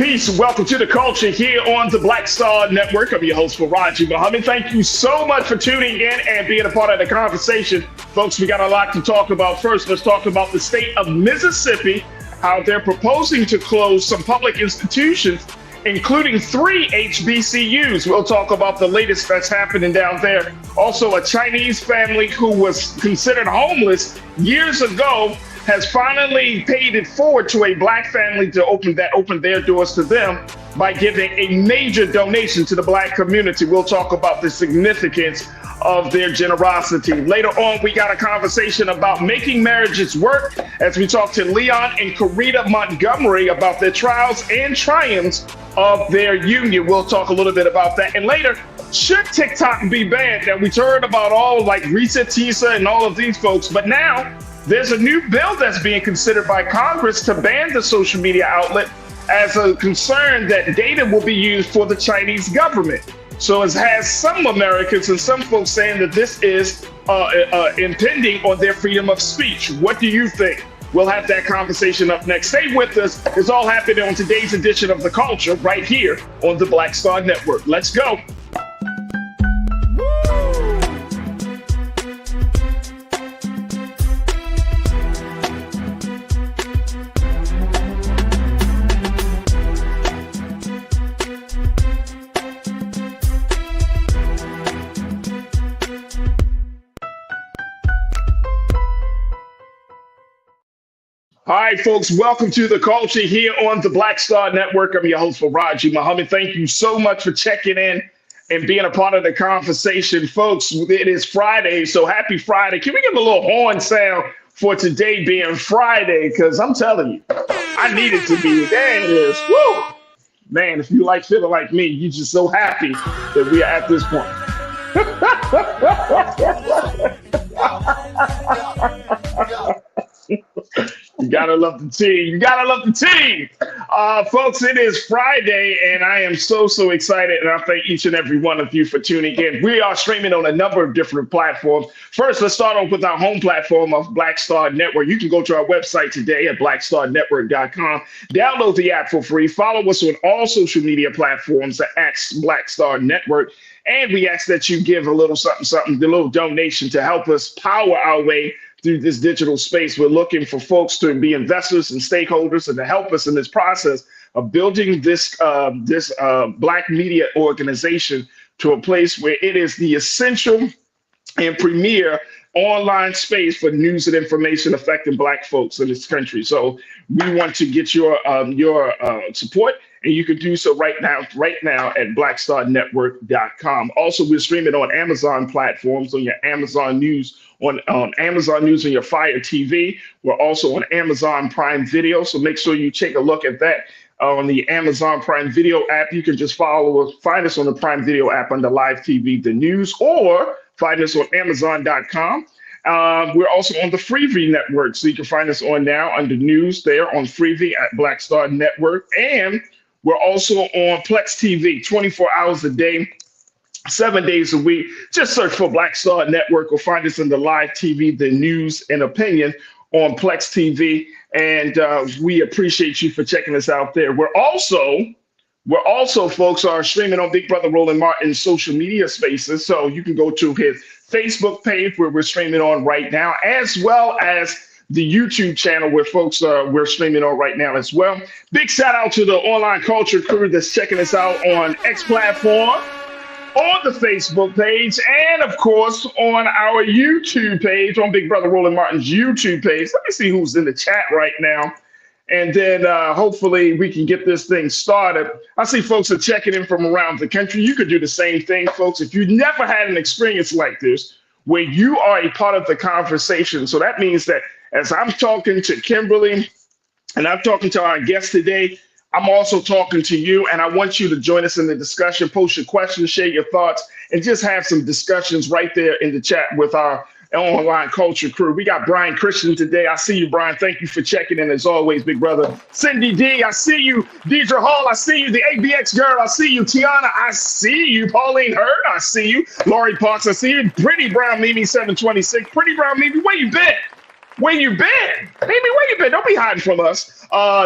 Peace. Welcome to the culture here on the Black Star Network. I'm your host, Faraji Muhammad. Thank you so much for tuning in and being a part of the conversation. Folks, we got a lot to talk about. First, let's talk about the state of Mississippi, how they're proposing to close some public institutions, including 3 HBCUs. We'll talk about the latest that's happening down there. Also, a Chinese family who was considered homeless years ago has finally paid it forward to a Black family to open their doors to them by giving a major donation to the Black community. We'll talk about the significance of their generosity. Later on, we got a conversation about making marriages work as we talk to Leon and Karita Montgomery about their trials and triumphs of their union. We'll talk a little bit about that. And later, should TikTok be banned? Now, we've heard about all like Risa Tisa and all of these folks, but now there's a new bill that's being considered by Congress to ban the social media outlet as a concern that data will be used for the Chinese government. So it has some Americans and some folks saying that this is impending on their freedom of speech. What do you think? We'll have that conversation up next. Stay with us. It's all happening on today's edition of The Culture right here on the Black Star Network. Let's go. All right, folks, welcome to The Culture here on the Black Star Network. I'm your host, Faraji Muhammad. Thank you so much for checking in and being a part of the conversation. Folks, it is Friday, so happy Friday. Can we give a little horn sound for today being Friday? Because I'm telling you, I need it to be. There it is. Woo! Man, if you like feeling like me, you're just so happy that we are at this point. You gotta love the team. You gotta love the team. Folks, it is Friday, and I am so excited, and I thank each and every one of you for tuning in. We are streaming on a number of different platforms. First, let's start off with our home platform of Black Star Network. You can go to our website today at blackstarnetwork.com. Download the app for free. Follow us on all social media platforms at Black Star Network. And we ask that you give a little something, a little donation to help us power our way through this digital space. We're looking for folks to be investors and stakeholders and to help us in this process of building this Black media organization to a place where it is the essential and premier online space for news and information affecting Black folks in this country. So we want to get your support, and you can do so right now at blackstarnetwork.com. Also, we're streaming on Amazon platforms, on your Amazon News, on Amazon News on your Fire TV. We're also on Amazon Prime Video, so make sure you take a look at that on the Amazon Prime Video app. You can just find us on the Prime Video app under Live TV, the news, or find us on Amazon.com. We're also on the Freevee network, so you can find us on now under news there on Freevee at Black Star Network. And we're also on Plex TV 24 hours a day, 7 days a week. Just search for Black Star Network or find us in the Live TV, the news and opinion on Plex TV. And we appreciate you for checking us out there. We're also, folks, are streaming on Big Brother Roland Martin's social media spaces. So you can go to his Facebook page where we're streaming on right now, as well as the YouTube channel where folks we're streaming on right now as well. Big shout out to the online culture crew that's checking us out on X platform, on the Facebook page, and of course on our YouTube page, on Big Brother Roland Martin's YouTube page. Let me see who's in the chat right now. And then hopefully we can get this thing started. I see folks are checking in from around the country. You could do the same thing, folks. If you've never had an experience like this, where you are a part of the conversation. So that means that as I'm talking to Kimberly and I'm talking to our guest today, I'm also talking to you, and I want you to join us in the discussion, post your questions, share your thoughts, and just have some discussions right there in the chat with our online culture crew. We got Brian Christian today. I see you, Brian. Thank you for checking in as always, big brother. Cindy D, I see you. Deidre Hall, I see you. The ABX girl, I see you. Tiana, I see you. Pauline Hurd, I see you. Laurie Parks, I see you. Pretty Brown Mimi 726. Pretty Brown Mimi, where you been? Where you been? Baby, where you been? Don't be hiding from us.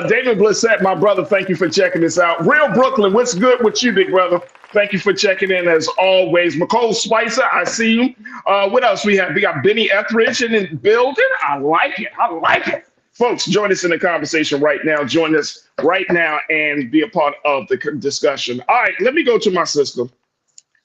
David Blissett, my brother, thank you for checking this out. Real Brooklyn, what's good with you, big brother? Thank you for checking in as always. McCole Spicer, I see you. What else we have? We got Benny Etheridge in the building. I like it. I like it. Folks, join us in the conversation right now. Join us right now and be a part of the discussion. All right, let me go to my sister.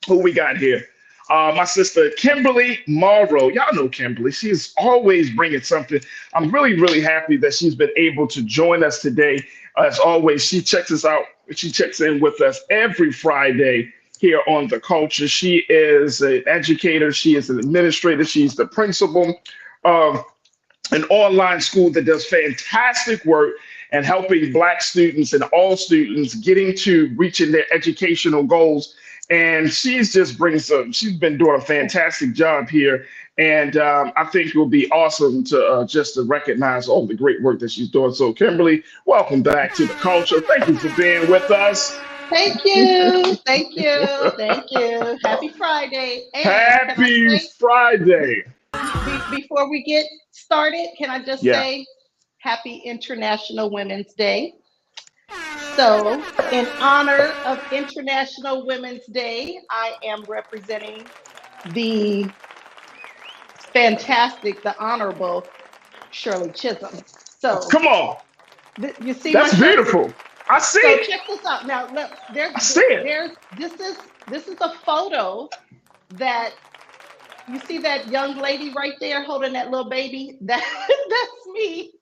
Who we got here? My sister, Kimberly Morrow. Y'all know Kimberly. She's always bringing something. I'm really, really happy that she's been able to join us today. As always, she checks us out. She checks in with us every Friday here on The Culture. She is an educator. She is an administrator. She's the principal of an online school that does fantastic work and helping Black students and all students getting to reaching their educational goals. And she's just she's been doing a fantastic job here. And I think it will be awesome to just to recognize all the great work that she's doing. So Kimberly, welcome back to The Culture. Thank you for being with us. Thank you. Thank you. Thank you. Happy Friday. And Happy Friday. Before we get started, can I just say Happy International Women's Day? So, in honor of International Women's Day, I am representing the fantastic, the honorable Shirley Chisholm. So, come on. You see, that's beautiful. I see. So check this out. Now, look, this is a photo that you see that young lady right there holding that little baby. That's me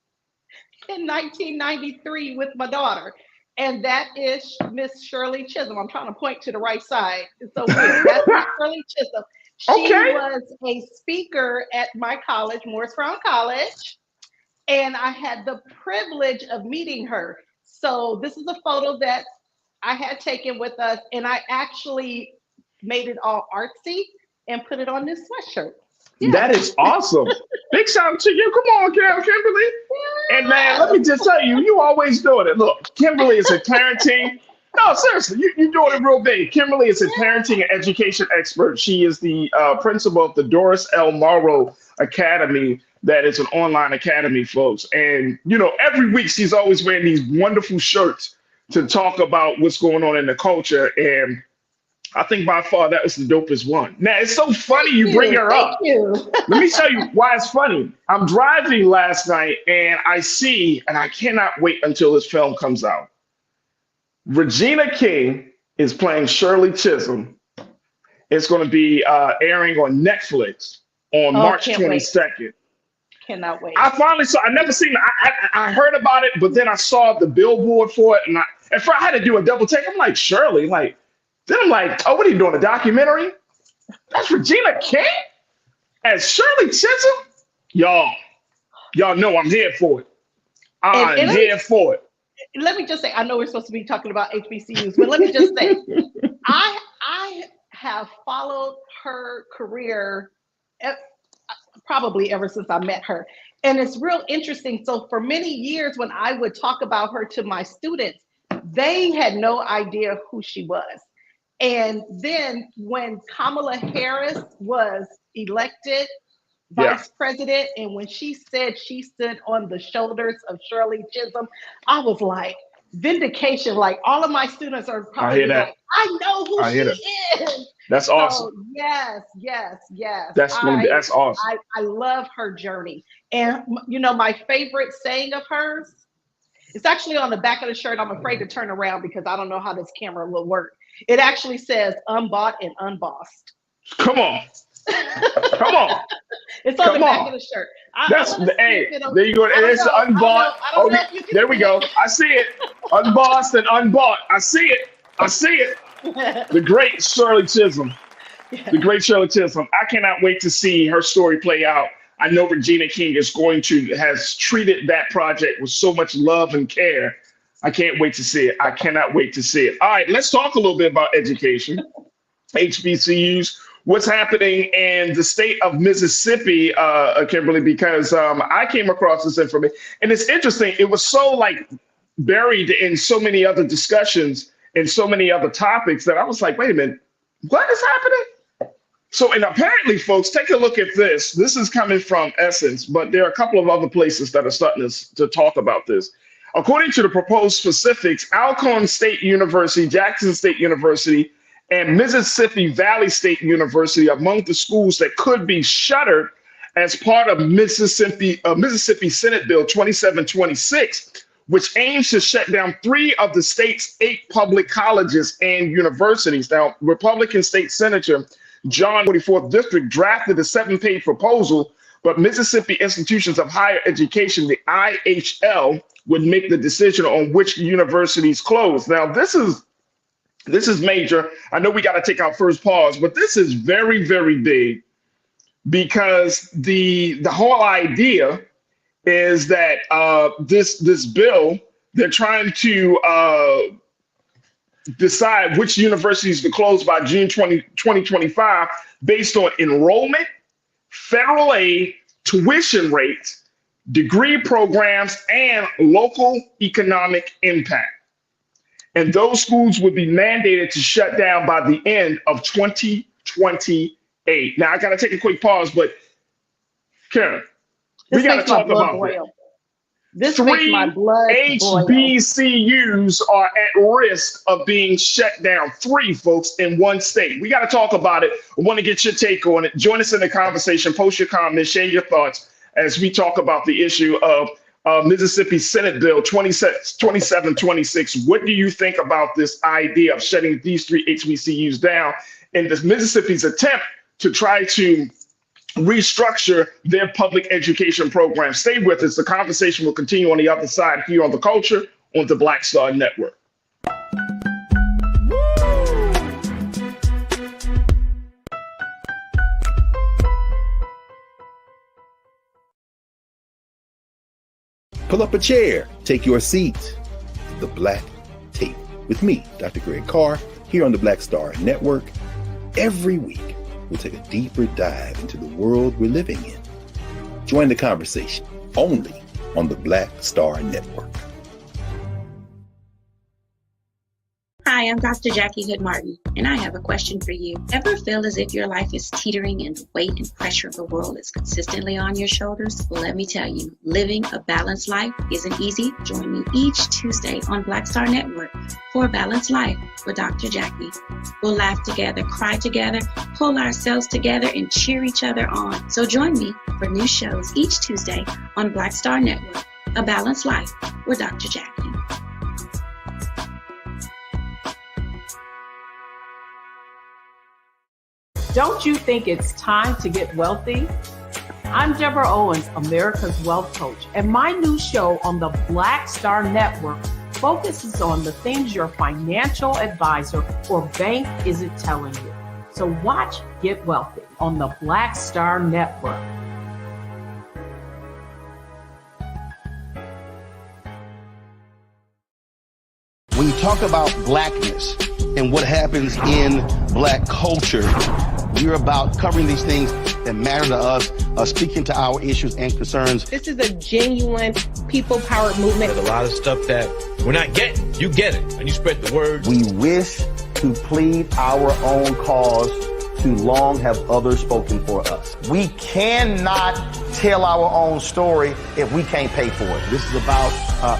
in 1993 with my daughter. And that is Miss Shirley Chisholm. I'm trying to point to the right side. It's so weird. That's Miss Shirley Chisholm. She was a speaker at my college, Morris Brown College, and I had the privilege of meeting her. So this is a photo that I had taken with us, and I actually made it all artsy and put it on this sweatshirt. Yeah. That is awesome. Big shout out to you. Come on, Kimberly. Yeah. And man, let me just tell you, you always doing it. Look, Kimberly is a parenting. No, seriously, you're doing it real big. Kimberly is a parenting and education expert. She is the principal of the Doris L. Morrow Academy. That is an online academy, folks. And, you know, every week she's always wearing these wonderful shirts to talk about what's going on in the culture. And I think by far that was the dopest one. Now, it's so funny you bring her up. Let me tell you why it's funny. I'm driving last night and I see, and I cannot wait until this film comes out. Regina King is playing Shirley Chisholm. It's going to be airing on Netflix on March 22nd. Cannot wait. I finally saw. I never seen. I heard about it, but then I saw the billboard for it, and I had to do a double take. I'm like, Shirley, like. Then I'm like, oh, what are you doing? A documentary? That's Regina King as Shirley Chisholm. Y'all know I'm here for it. I'm here for it. Let me just say, I know we're supposed to be talking about HBCUs, but let me just say, I have followed her career probably ever since I met her. And it's real interesting. So for many years, when I would talk about her to my students, they had no idea who she was. And then when Kamala Harris was elected vice president, and when she said she stood on the shoulders of Shirley Chisholm, I was like, vindication. Like all of my students are probably like, I know who she is. That's awesome. So, yes. That's awesome. I love her journey. And you know, my favorite saying of hers, it's actually on the back of the shirt. I'm afraid to turn around because I don't know how this camera will work. It actually says unbought and unbossed. Come on. Come on. It's on the back of the shirt. There you go. It's unbought. There we go. I see it. Unbossed and unbought. I see it. The great Shirley Chisholm. The great Shirley Chisholm. I cannot wait to see her story play out. I know Regina King has treated that project with so much love and care. I can't wait to see it. I cannot wait to see it. All right, let's talk a little bit about education. HBCUs. What's happening in the state of Mississippi, Kimberly, because I came across this information. And it's interesting. It was so buried in so many other discussions and so many other topics that I was like, wait a minute, what is happening? So, and apparently, folks, take a look at this. This is coming from Essence, but there are a couple of other places that are starting to talk about this. According to the proposed specifics, Alcorn State University, Jackson State University, and Mississippi Valley State University among the schools that could be shuttered as part of Mississippi Senate Bill 2726, which aims to shut down 3 of the state's 8 public colleges and universities. Now, Republican State Senator John 44th District drafted a 7-page proposal, but Mississippi Institutions of Higher Education, the IHL, would make the decision on which universities close. Now, this is major. I know we got to take our first pause, but this is very, very big, because the whole idea is that this bill, they're trying to decide which universities to close by June 2025 based on enrollment, federal aid, tuition rates, degree programs, and local economic impact. And those schools would be mandated to shut down by the end of 2028. Now, I got to take a quick pause, but Karen, we got to talk about that. This makes my blood boil. HBCUs are at risk of being shut down. 3, folks, in one state. We got to talk about it. I want to get your take on it. Join us in the conversation. Post your comments. Share your thoughts as we talk about the issue of Mississippi Senate Bill 2726. What do you think about this idea of shutting these 3 HBCUs down in this Mississippi's attempt to try to restructure their public education program? Stay with us. The conversation will continue on the other side here on The Culture on the Black Star Network. Pull up a chair, take your seat. The Black Tape with me, Dr. Greg Carr, here on the Black Star Network. Every week, we'll take a deeper dive into the world we're living in. Join the conversation only on the Black Star Network. Hi, I'm Dr. Jackie Hood Martin, and I have a question for you. Ever feel as if your life is teetering and the weight and pressure of the world is consistently on your shoulders? Well, let me tell you, living a balanced life isn't easy. Join me each Tuesday on Black Star Network for A Balanced Life with Dr. Jackie. We'll laugh together, cry together, pull ourselves together, and cheer each other on. So join me for new shows each Tuesday on Black Star Network, A Balanced Life with Dr. Jackie. Don't you think it's time to get wealthy? I'm Deborah Owens, America's Wealth Coach, and my new show on the Black Star Network focuses on the things your financial advisor or bank isn't telling you. So watch Get Wealthy on the Black Star Network. When you talk about blackness and what happens in Black culture, we're about covering these things that matter to us, speaking to our issues and concerns. This is a genuine people-powered movement. There's a lot of stuff that we're not getting. You get it, and you spread the word. We wish to plead our own cause, to long have others spoken for us. We cannot tell our own story if we can't pay for it. This is about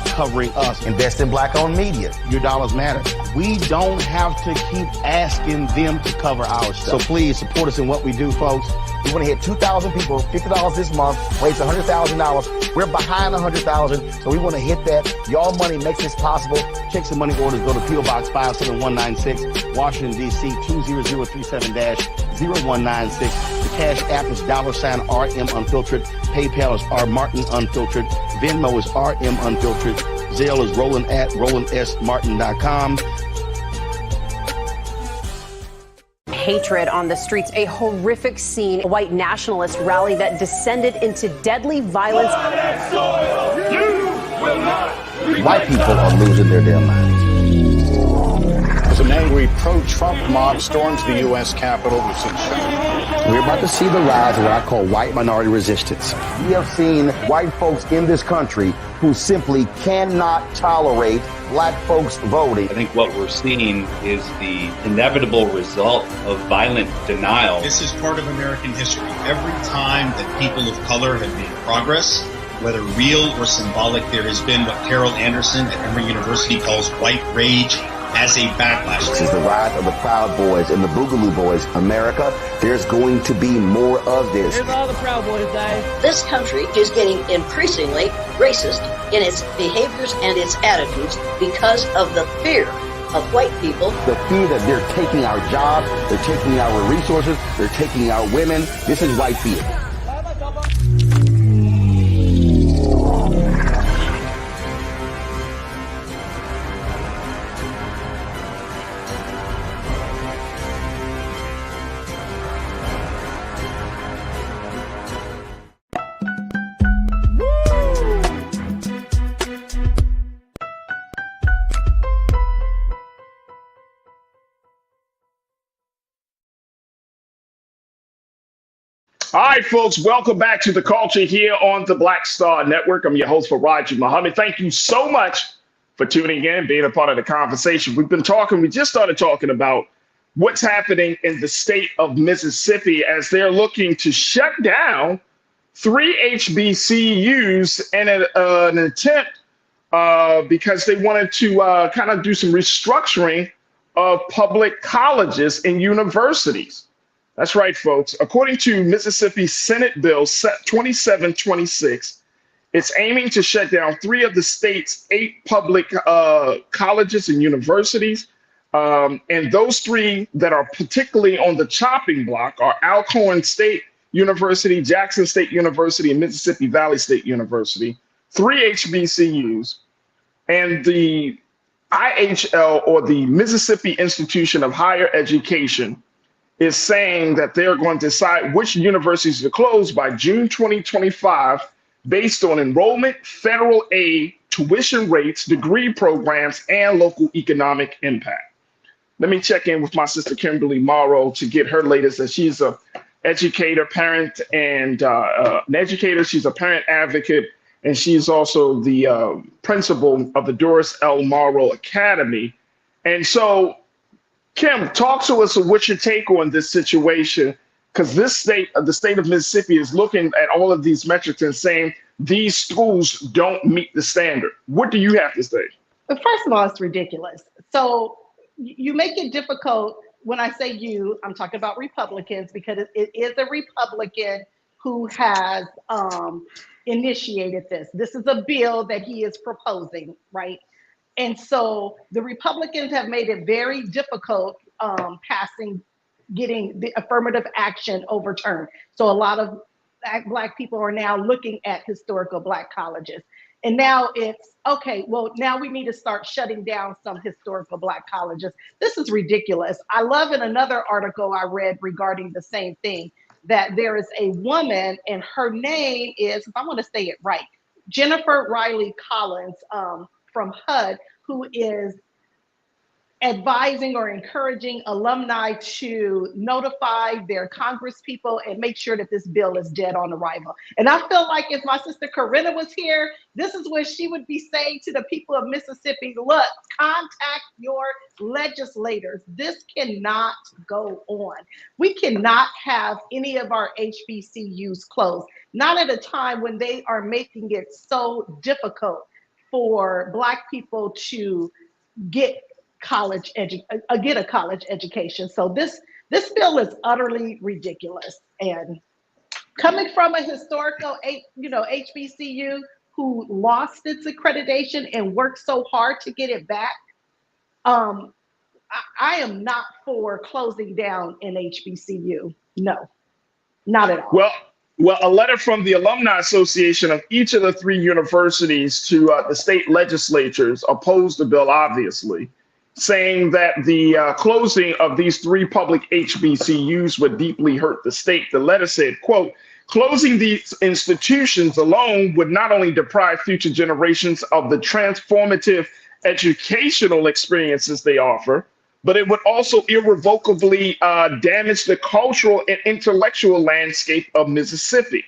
covering us. Invest in Black-owned media. Your dollars matter. We don't have to keep asking them to cover our stuff. So please support us in what we do, folks. We want to hit 2,000 people, $50 this month, raise $100,000. We're behind 100,000, so we want to hit that. Y'all money makes this possible. Checks and money orders go to P.O. Box 57196, Washington, D.C. 20037-0196. The Cash App is $RM Unfiltered. PayPal is R Martin Unfiltered. Venmo is RM Unfiltered. Zelle is Roland at RolandSMartin.com. Hatred on the streets, a horrific scene, a white nationalist rally that descended into deadly violence. White people are losing their damn minds. Some angry pro-Trump mob storms the U.S. Capitol. We're about to see the rise of what I call white minority resistance. We have seen white folks in this country who simply cannot tolerate black folks voting. I think what we're seeing is the inevitable result of violent denial. This is part of American history. Every time that people of color have made progress, whether real or symbolic, there has been what Carol Anderson at Emory University calls white rage as a backlash. This is the rise of the Proud Boys and the Boogaloo Boys. America, there's going to be more of this. Here's all the Proud Boys, guys. This country is getting increasingly racist in its behaviors and its attitudes because of the fear of white people. The fear that they're taking our jobs, they're taking our resources, they're taking our women. This is white fear. All right, folks, welcome back to The Culture here on the Black Star Network. I'm your host, Faraji Muhammad. Thank you so much for tuning in, being a part of the conversation. We just started talking about what's happening in the state of Mississippi as they're looking to shut down 3 HBCUs in an attempt because they wanted to kind of do some restructuring of public colleges and universities. That's right, folks. According to Mississippi Senate Bill 2726, it's aiming to shut down 3 of the state's 8 public colleges and universities. And those 3 that are particularly on the chopping block are Alcorn State University, Jackson State University, and Mississippi Valley State University, 3 HBCUs, and the IHL, or the Mississippi Institution of Higher Education, is saying that they're going to decide which universities to close by June 2025 based on enrollment, federal aid, tuition rates, degree programs, and local economic impact. Let me check in with my sister Kimberly Morrow to get her latest, as she's an educator, parent, and an educator. She's a parent advocate, and she's also the principal of the Doris L. Morrow Academy. And so, Kim, talk to us of what's your take on this situation, because the state of Mississippi is looking at all of these metrics and saying these schools don't meet the standard. What do you have to say? But first of all, it's ridiculous. So you make it difficult. When I say you, I'm talking about Republicans, because it is a Republican who has initiated this. This is a bill that he is proposing, right? And so the Republicans have made it very difficult getting the affirmative action overturned. So a lot of Black people are now looking at historical Black colleges. And now it's, okay, well, now we need to start shutting down some historical Black colleges. This is ridiculous. I love in another article I read regarding the same thing, that there is a woman, and her name is, if I want to say it right, Jennifer Riley Collins, from HUD, who is advising or encouraging alumni to notify their Congress people and make sure that this bill is dead on arrival. And I feel like if my sister Corinna was here, this is what she would be saying to the people of Mississippi. Look, contact your legislators. This cannot go on. We cannot have any of our HBCUs closed, not at a time when they are making it so difficult for Black people to get a college education. So this bill is utterly ridiculous. And coming from a historical, HBCU who lost its accreditation and worked so hard to get it back, I am not for closing down an HBCU. No, not at all. Well, a letter from the Alumni Association of each of the 3 universities to the state legislatures opposed the bill, obviously, saying that the closing of these 3 public HBCUs would deeply hurt the state. The letter said, quote, closing these institutions alone would not only deprive future generations of the transformative educational experiences they offer, but it would also irrevocably damage the cultural and intellectual landscape of Mississippi.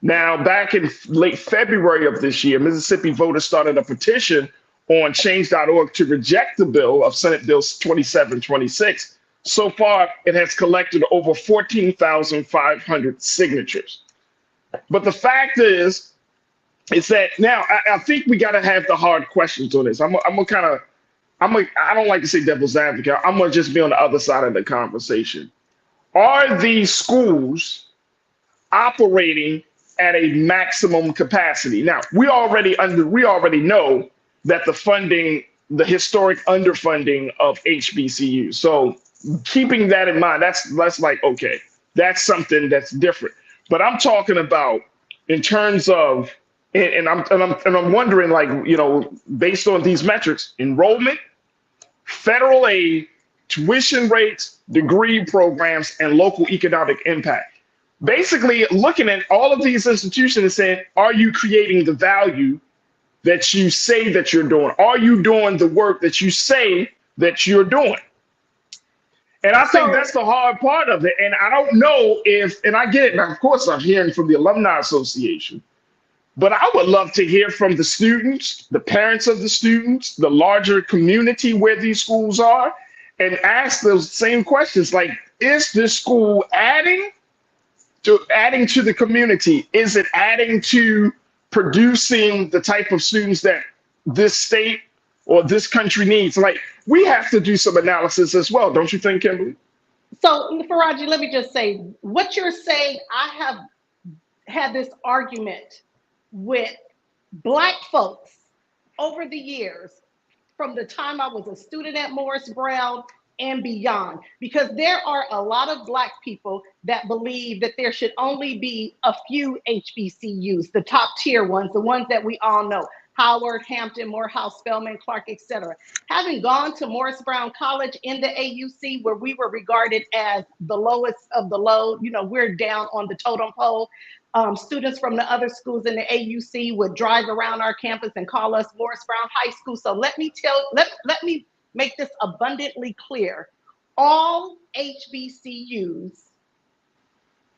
Now, back in late February of this year, Mississippi voters started a petition on change.org to reject the bill of Senate Bill 2726. So far, it has collected over 14,500 signatures. But the fact is that now I think we got to have the hard questions on this. I don't like to say devil's advocate. I'm going to just be on the other side of the conversation. Are these schools operating at a maximum capacity? Now, we already know that the historic underfunding of HBCUs. So keeping that in mind, that's like, okay, that's something that's different. But I'm talking about in terms of, and I'm wondering, like, based on these metrics, enrollment, federal aid, tuition rates, degree programs, and local economic impact. Basically looking at all of these institutions and saying, are you creating the value that you say that you're doing? Are you doing the work that you say that you're doing? And I think that's the hard part of it. And I don't know if, and I get it, now, of course, I'm hearing from the Alumni Association, but I would love to hear from the students, the parents of the students, the larger community where these schools are, and ask those same questions. Like, is this school adding to the community? Is it adding to producing the type of students that this state or this country needs? Like, we have to do some analysis as well, don't you think, Kimberly? So, Faraji, let me just say, what you're saying, I have had this argument with Black folks over the years, from the time I was a student at Morris Brown and beyond, because there are a lot of Black people that believe that there should only be a few HBCUs, the top tier ones, the ones that we all know: Howard, Hampton, Morehouse, Spelman, Clark, etc. Having gone to Morris Brown College in the AUC, where we were regarded as the lowest of the low, we're down on the totem pole. Students from the other schools in the AUC would drive around our campus and call us Morris Brown High School. So let me make this abundantly clear. All HBCUs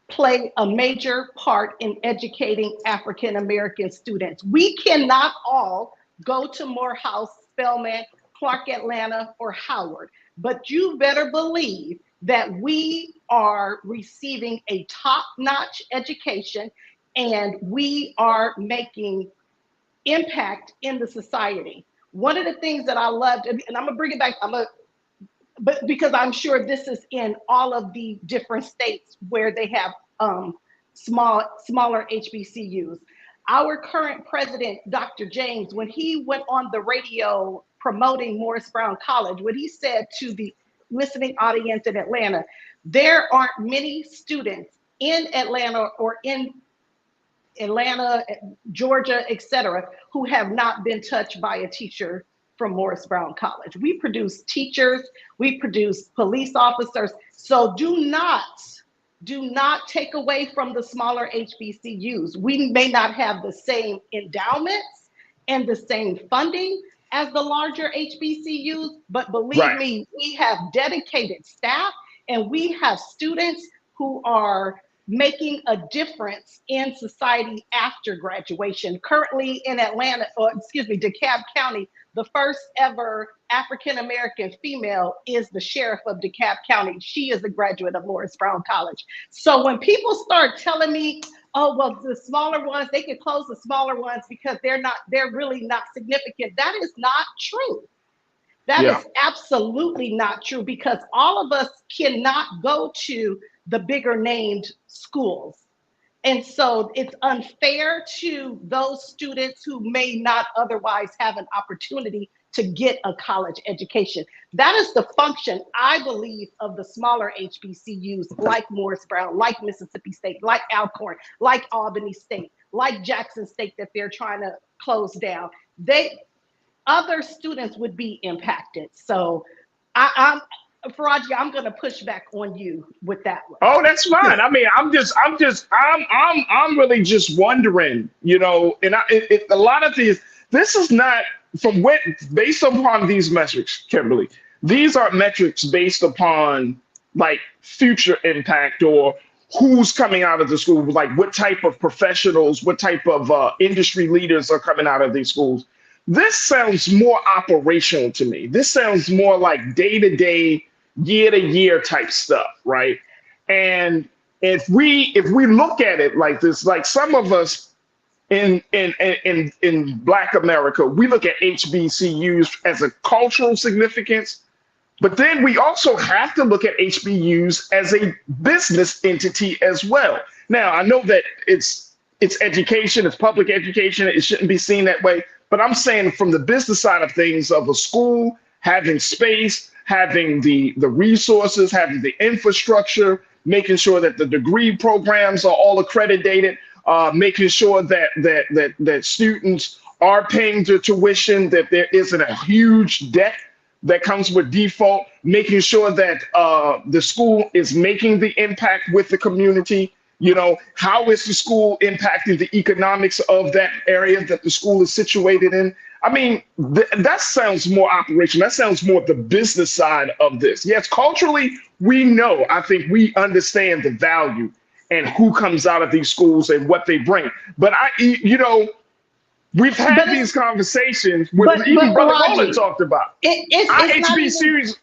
play a major part in educating African American students. We cannot all go to Morehouse, Spelman, Clark Atlanta, or Howard, but you better believe that we are receiving a top-notch education and we are making impact in the society. One of the things that I loved, and I'm gonna bring it back, but because I'm sure this is in all of the different states where they have smaller HBCUs. Our current president, Dr. James, when he went on the radio promoting Morris Brown College, what he said to the listening audience in Atlanta, there aren't many students in Atlanta or in Atlanta, Georgia, etc., who have not been touched by a teacher from Morris Brown College. We produce teachers, we produce police officers. So do not take away from the smaller HBCUs. We may not have the same endowments and the same funding as the larger HBCUs, but believe me, we have dedicated staff and we have students who are making a difference in society after graduation. Currently in DeKalb County, the first ever African-American female is the sheriff of DeKalb County. She is a graduate of Morris Brown College. So when people start telling me, oh, well, the smaller ones, they can close the smaller ones because they're really not significant, that is not true. That is absolutely not true, because all of us cannot go to the bigger named schools. And so it's unfair to those students who may not otherwise have an opportunity to get a college education. That is the function, I believe, of the smaller HBCUs like Morris Brown, like Mississippi State, like Alcorn, like Albany State, like Jackson State that they're trying to close down. Other students would be impacted. So Faraji, I'm going to push back on you with that one. Oh, that's fine. I mean, I'm really just wondering, and a lot of these, this is not based upon these metrics, Kimberly, These are metrics based upon like future impact or who's coming out of the school, like what type of professionals, what type of industry leaders are coming out of these schools. This sounds more operational to me. This sounds more like day-to-day, year-to-year type stuff, right? And if we look at it like this, like some of us in Black America, we look at HBCUs as a cultural significance, but then we also have to look at HBCUs as a business entity as well. Now, I know that it's education, it's public education, it shouldn't be seen that way, but I'm saying from the business side of things of a school, having space, having the resources, having the infrastructure, making sure that the degree programs are all accredited, making sure that students are paying their tuition, that there isn't a huge debt that comes with default, making sure that the school is making the impact with the community. You know, how is the school impacting the economics of that area that the school is situated in? I mean, that sounds more operational. That sounds more the business side of this. Yes, culturally, we know, I think we understand the value and who comes out of these schools and what they bring. But we've had these conversations with even Brother Roland talked about. HBCUs.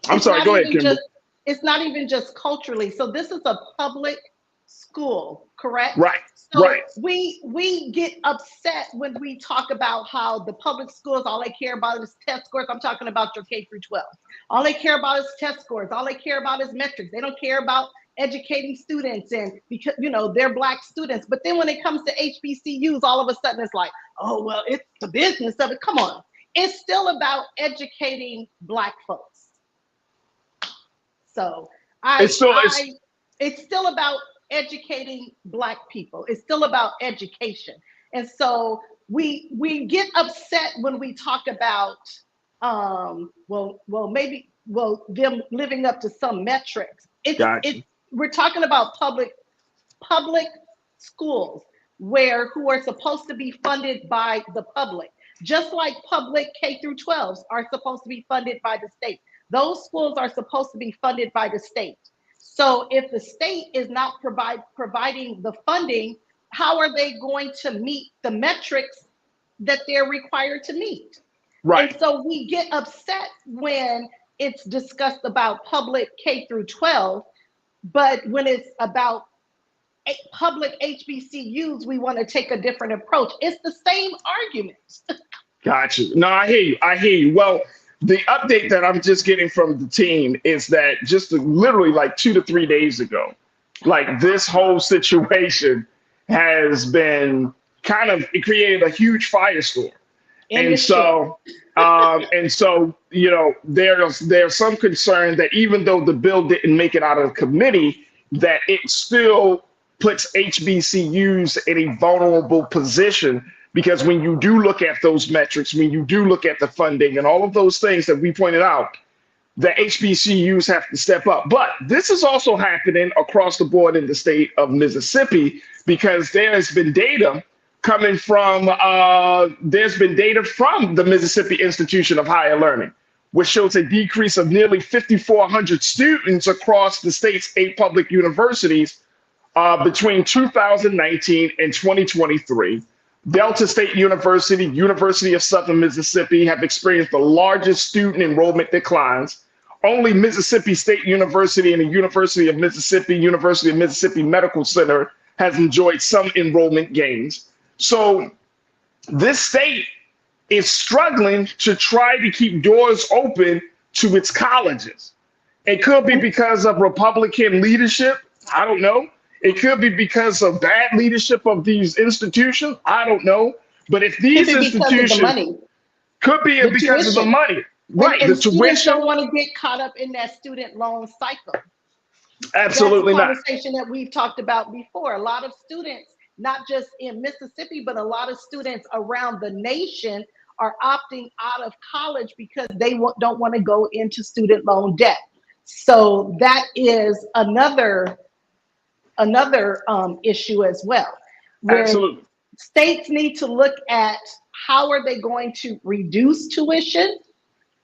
I'm sorry, go ahead, Kimberly. It's not even just culturally. So this is a public school, correct? Right. So right. We get upset when we talk about how the public schools, all they care about is test scores. I'm talking about your K through 12. All they care about is test scores. All they care about is metrics. They don't care about educating students, and because they're Black students. But then when it comes to HBCUs, all of a sudden it's like, oh well, it's the business of it. Come on, it's still about educating Black folks. So it's still about educating Black people. It's still about education. And so we get upset when we talk about them living up to some metrics. We're talking about public schools who are supposed to be funded by the public, just like public K through 12s are supposed to be funded by the state. Those schools are supposed to be funded by the state. So if the state is not providing the funding, how are they going to meet the metrics that they're required to meet? Right. And so we get upset when it's discussed about public K through 12, but when it's about public HBCUs, we want to take a different approach. It's the same argument. Got you. No, I hear you. Well, the update that I'm just getting from the team is that just literally like 2 to 3 days ago, like this whole situation has been it created a huge firestorm. And so there's some concern that even though the bill didn't make it out of the committee, that it still puts HBCUs in a vulnerable position. Because when you do look at those metrics, when you do look at the funding and all of those things that we pointed out, the HBCUs have to step up. But this is also happening across the board in the state of Mississippi, because there has been data coming from, the Mississippi Institution of Higher Learning, which shows a decrease of nearly 5,400 students across the state's 8 public universities between 2019 and 2023. Delta State University, University of Southern Mississippi have experienced the largest student enrollment declines. Only Mississippi State University and the University of Mississippi Medical Center has enjoyed some enrollment gains. So this state is struggling to try to keep doors open to its colleges. It could be because of Republican leadership. I don't know. It could be because of bad leadership of these institutions. I don't know. But if these institutions could be because of the money, right? And the tuition don't want to get caught up in that student loan cycle. Absolutely not. That's a conversation that we've talked about before. A lot of students, not just in Mississippi, but a lot of students around the nation are opting out of college because they don't want to go into student loan debt. So that is another issue as well. Absolutely. States need to look at how are they going to reduce tuition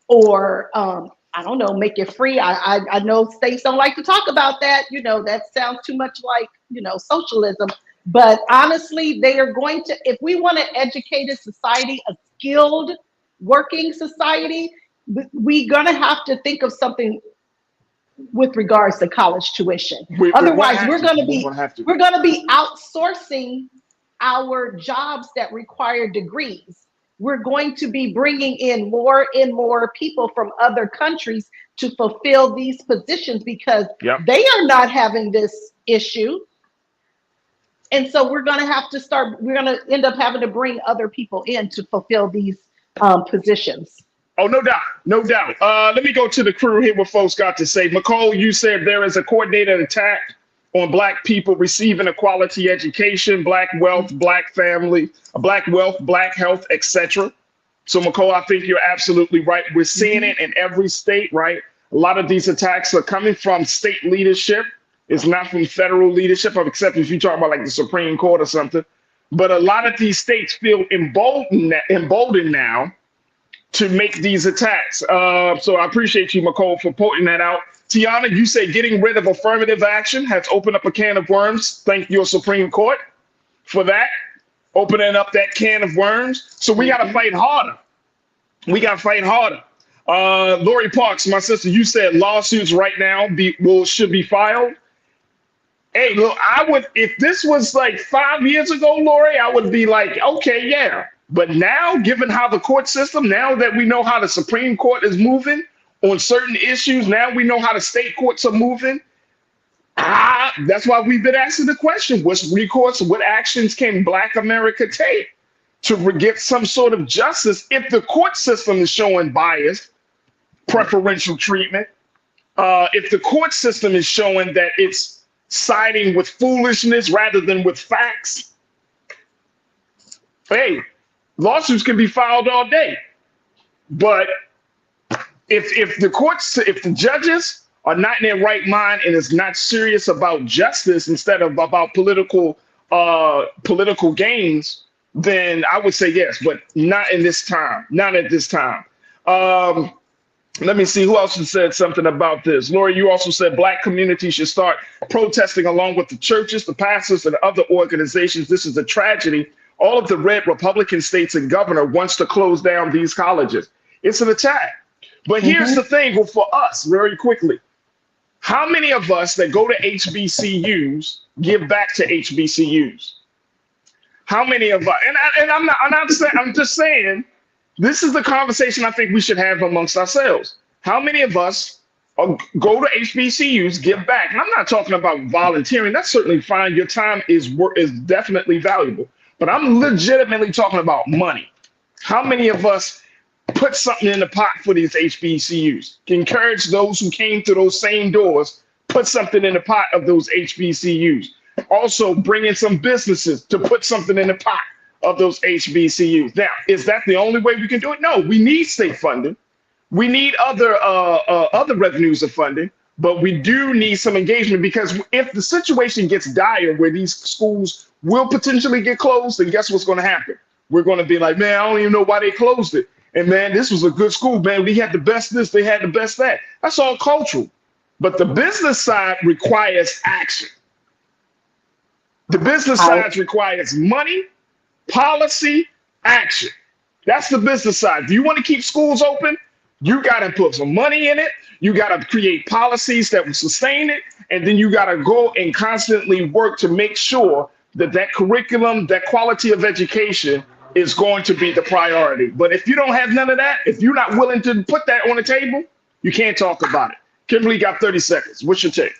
or I don't know, make it free. I know states don't like to talk about that. You know, that sounds too much like, you know, socialism. But honestly, they are going to, if we want an educated society, a skilled working society, we're going to have to think of something with regards to college tuition. Otherwise, we're going to be outsourcing our jobs that require degrees. We're going to be bringing in more and more people from other countries to fulfill these positions because they are not having this issue. And so we're going to end up having to bring other people in to fulfill these positions. Oh, no doubt. No doubt. Let me go to the crew here, what folks got to say. McCole, you said there is a coordinated attack on Black people receiving a quality education, Black wealth, Black family, Black wealth, Black health, etc. So, McCole, I think you're absolutely right. We're seeing it in every state, right? A lot of these attacks are coming from state leadership. It's not from federal leadership, except if you talk about like the Supreme Court or something. But a lot of these states feel emboldened now to make these attacks. So I appreciate you, McCole, for pointing that out. Tiana, you say getting rid of affirmative action has opened up a can of worms. Thank your Supreme Court for that, opening up that can of worms. So we got to fight harder. We got to fight harder. Lori Parks, my sister, you said lawsuits right now should be filed. Hey, look, if this was like 5 years ago, Lori, I would be like, okay, yeah. But now, given how the court system, now that we know how the Supreme Court is moving on certain issues, now we know how the state courts are moving. That's why we've been asking the question, what's recourse, what actions can Black America take to get some sort of justice if the court system is showing bias, preferential treatment, if the court system is showing that it's siding with foolishness rather than with facts. Hey, lawsuits can be filed all day, but if the judges are not in their right mind and is not serious about justice instead of about political gains, then I would say yes, but not in this time. Not at this time. Let me see who else has said something about this. Lori, you also said Black communities should start protesting along with the churches, the pastors, and other organizations. This is a tragedy. All of the red Republican states and governor wants to close down these colleges. It's an attack. But here's the thing for us, very quickly. How many of us that go to HBCUs give back to HBCUs? How many of us? And I'm just saying, this is the conversation I think we should have amongst ourselves. How many of us go to HBCUs, give back? And I'm not talking about volunteering. That's certainly fine. Your time is definitely valuable. But I'm legitimately talking about money. How many of us put something in the pot for these HBCUs? Encourage those who came through those same doors, put something in the pot of those HBCUs. Also bring in some businesses to put something in the pot of those HBCUs. Now, is that the only way we can do it? No, we need state funding. We need other revenues of funding, but we do need some engagement, because if the situation gets dire where these schools will potentially get closed, then guess what's going to happen? We're going to be like, man, I don't even know why they closed it. And man, this was a good school, man. We had the best this, they had the best that. That's all cultural. But the business side requires action. The business side requires money, policy, action. That's the business side. If you want to keep schools open, you got to put some money in it. You got to create policies that will sustain it. And then you got to go and constantly work to make sure that curriculum, that quality of education is going to be the priority. But if you don't have none of that, if you're not willing to put that on the table, you can't talk about it. Kimberly, got 30 seconds. What's your take?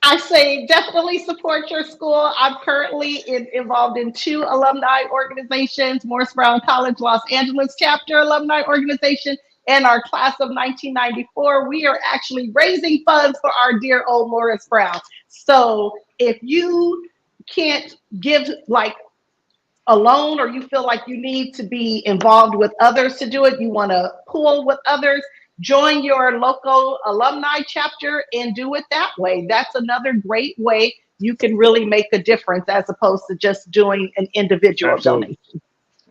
I say definitely support your school. I'm currently involved in 2 alumni organizations, Morris Brown College Los Angeles chapter alumni organization, and our class of 1994. We are actually raising funds for our dear old Morris Brown. So if you can't give like a loan, or you feel like you need to be involved with others to do it, you want to pool with others, join your local alumni chapter and do it that way. That's another great way you can really make a difference, as opposed to just doing an individual donation.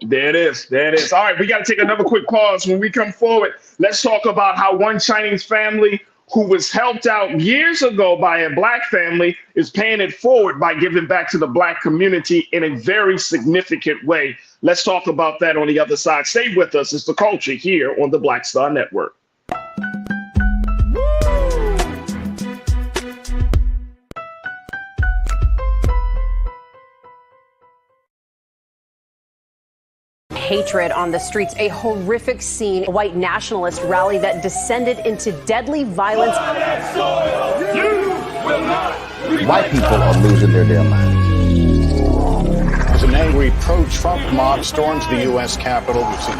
There it is. There it is. All right, we got to take another quick pause. When we come forward, let's talk about how one Chinese family who was helped out years ago by a Black family is paying it forward by giving back to the Black community in a very significant way. Let's talk about that on the other side. Stay with us. It's The Culture here on the Black Star Network. Hatred on the streets, a horrific scene, a white nationalist rally that descended into deadly violence. White people are losing their damn minds. As an angry pro-Trump mob storms the U.S. Capitol, we've seen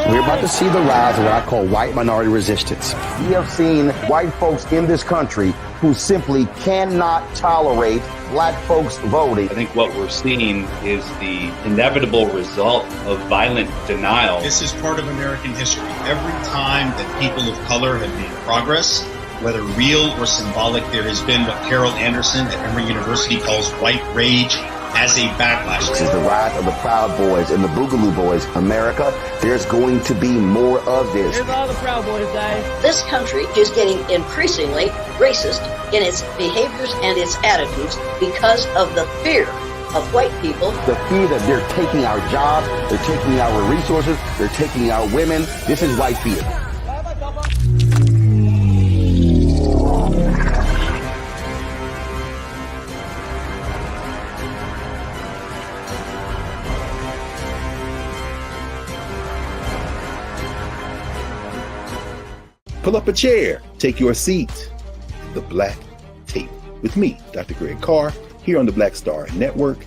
We're about to see the rise of what I call white minority resistance. We have seen white folks in this country who simply cannot tolerate Black folks voting. I think what we're seeing is the inevitable result of violent denial. This is part of American history. Every time that people of color have made progress, whether real or symbolic, there has been what Carol Anderson at Emory University calls white rage as a backlash. This is the rise of the Proud Boys and the Boogaloo Boys. America, there's going to be more of this. Here's all the Proud Boys, guys. This country is getting increasingly racist in its behaviors and its attitudes because of the fear of white people. The fear that they're taking our jobs, they're taking our resources, they're taking our women. This is white fear. Pull up a chair, take your seat. The Black Tape with me, Dr. Greg Carr, here on the Black Star Network.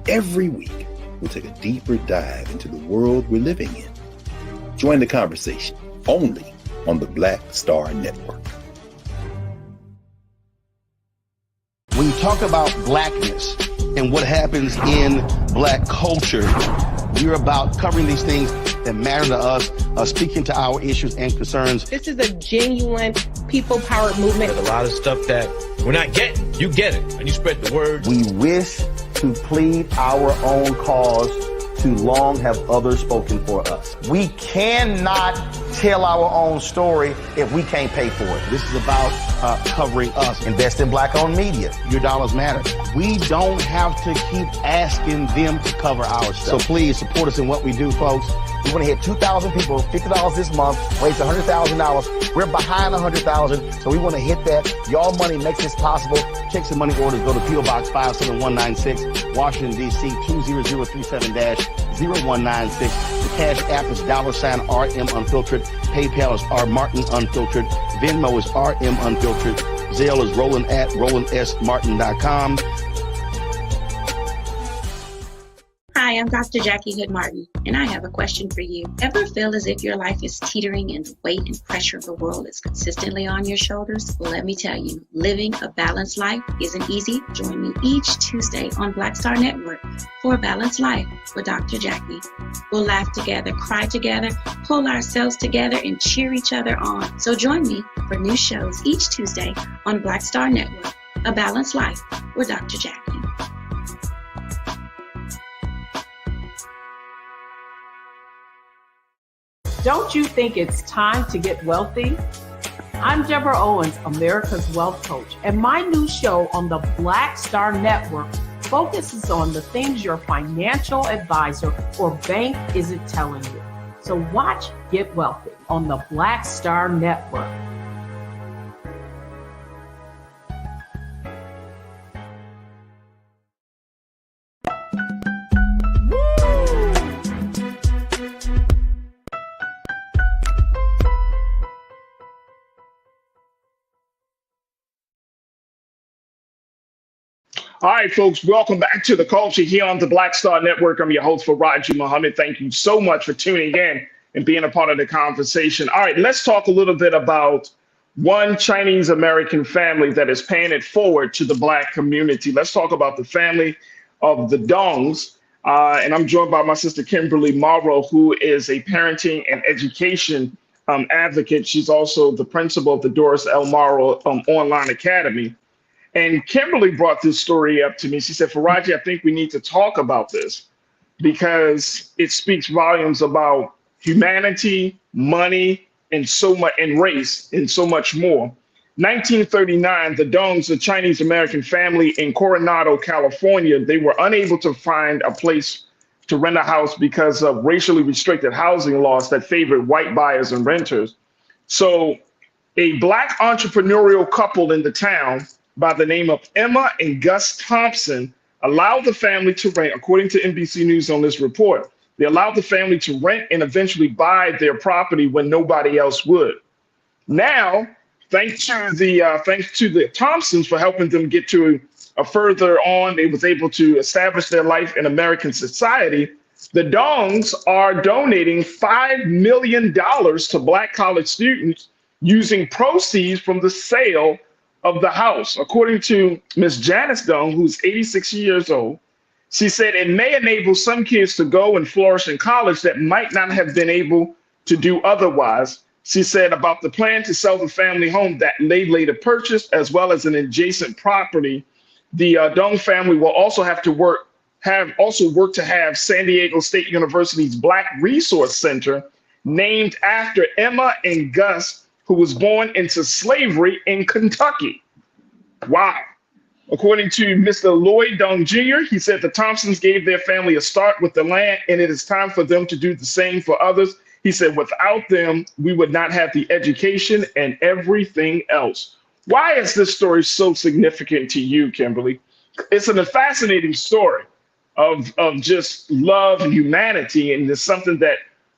Every week, we'll take a deeper dive into the world we're living in. Join the conversation only on the Black Star Network. When you talk about blackness and what happens in Black culture, we're about covering these things that matter to us, speaking to our issues and concerns. This is a genuine people-powered movement. There's a lot of stuff that we're not getting. You get it, and you spread the word. We wish to plead our own cause. Too long have others spoken for us. We cannot tell our own story if we can't pay for it. This is about covering us. Invest in Black-owned media. Your dollars matter. We don't have to keep asking them to cover our stuff. So please support us in what we do, folks. We want to hit 2,000 people, $50 this month, raise $100,000. We're behind $100,000, so we want to hit that. Y'all money makes this possible. Checks and money orders go to P.O. Box 57196, Washington, D.C. 20037-0196. The Cash App is $RM Unfiltered. PayPal is R Martin Unfiltered. Venmo is RM Unfiltered. Zelle is Roland at RolandSMartin.com. Hi, I'm Dr. Jackie Hood Martin, and I have a question for you. Ever feel as if your life is teetering and the weight and pressure of the world is consistently on your shoulders? Well, let me tell you, living a balanced life isn't easy. Join me each Tuesday on Black Star Network for A Balanced Life with Dr. Jackie. We'll laugh together, cry together, pull ourselves together, and cheer each other on. So join me for new shows each Tuesday on Black Star Network, A Balanced Life with Dr. Jackie. Don't you think it's time to get wealthy? I'm Deborah Owens, America's Wealth Coach, and my new show on the Black Star Network focuses on the things your financial advisor or bank isn't telling you. So watch Get Wealthy on the Black Star Network. All right, folks, welcome back to The Culture here on the Black Star Network. I'm your host, Faraji Muhammad. Thank you so much for tuning in and being a part of the conversation. All right, let's talk a little bit about one Chinese American family that is paying it forward to the Black community. Let's talk about the family of the Dongs. And I'm joined by my sister, Kimberly Morrow, who is a parenting and education advocate. She's also the principal of the Doris L. Morrow Online Academy. And Kimberly brought this story up to me. She said, Faraji, I think we need to talk about this because it speaks volumes about humanity, money, and so much, and race, and so much more. 1939, the Dongs, a Chinese American family in Coronado, California, they were unable to find a place to rent a house because of racially restricted housing laws that favored white buyers and renters. So a Black entrepreneurial couple in the town by the name of Emma and Gus Thompson allowed the family to rent, according to NBC News on this report. They allowed the family to rent and eventually buy their property when nobody else would. Now, thanks to the Thompsons for helping them get to a further on, they was able to establish their life in American society. The Dongs are donating $5 million to Black college students using proceeds from the sale of the house. According to Miss Janice Dong, who's 86 years old, she said it may enable some kids to go and flourish in college that might not have been able to do otherwise. She said about the plan to sell the family home that they later purchased, as well as an adjacent property. The Dong family will also have to work to have San Diego State University's Black Resource Center named after Emma and Gus, who was born into slavery in Kentucky. Wow. According to Mr. Lloyd Dong Jr., he said the Thompsons gave their family a start with the land, and it is time for them to do the same for others. He said, without them, we would not have the education and everything else. Why is this story so significant to you, Kimberly? It's a fascinating story of just love and humanity, and it's something that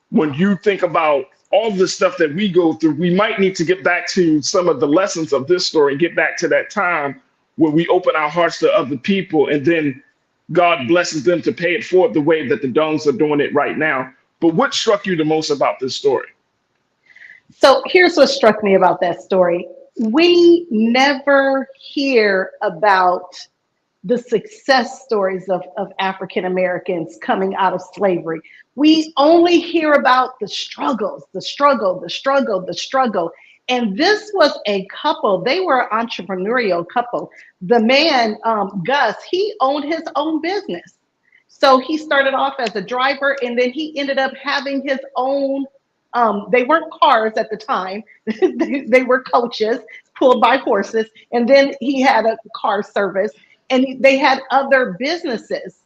when you think about all the stuff that we go through, we might need to get back to some of the lessons of this story and get back to that time where we open our hearts to other people, and then God blesses them to pay it forward the way that the Dongs are doing it right now. But what struck you the most about this story? So here's what struck me about that story. We never hear about the success stories of African Americans coming out of slavery. We only hear about the struggles, the struggle. And this was a couple, they were an entrepreneurial couple. The man, Gus, he owned his own business. So he started off as a driver, and then he ended up having his own, they weren't cars at the time, they were coaches pulled by horses. And then he had a car service, and they had other businesses.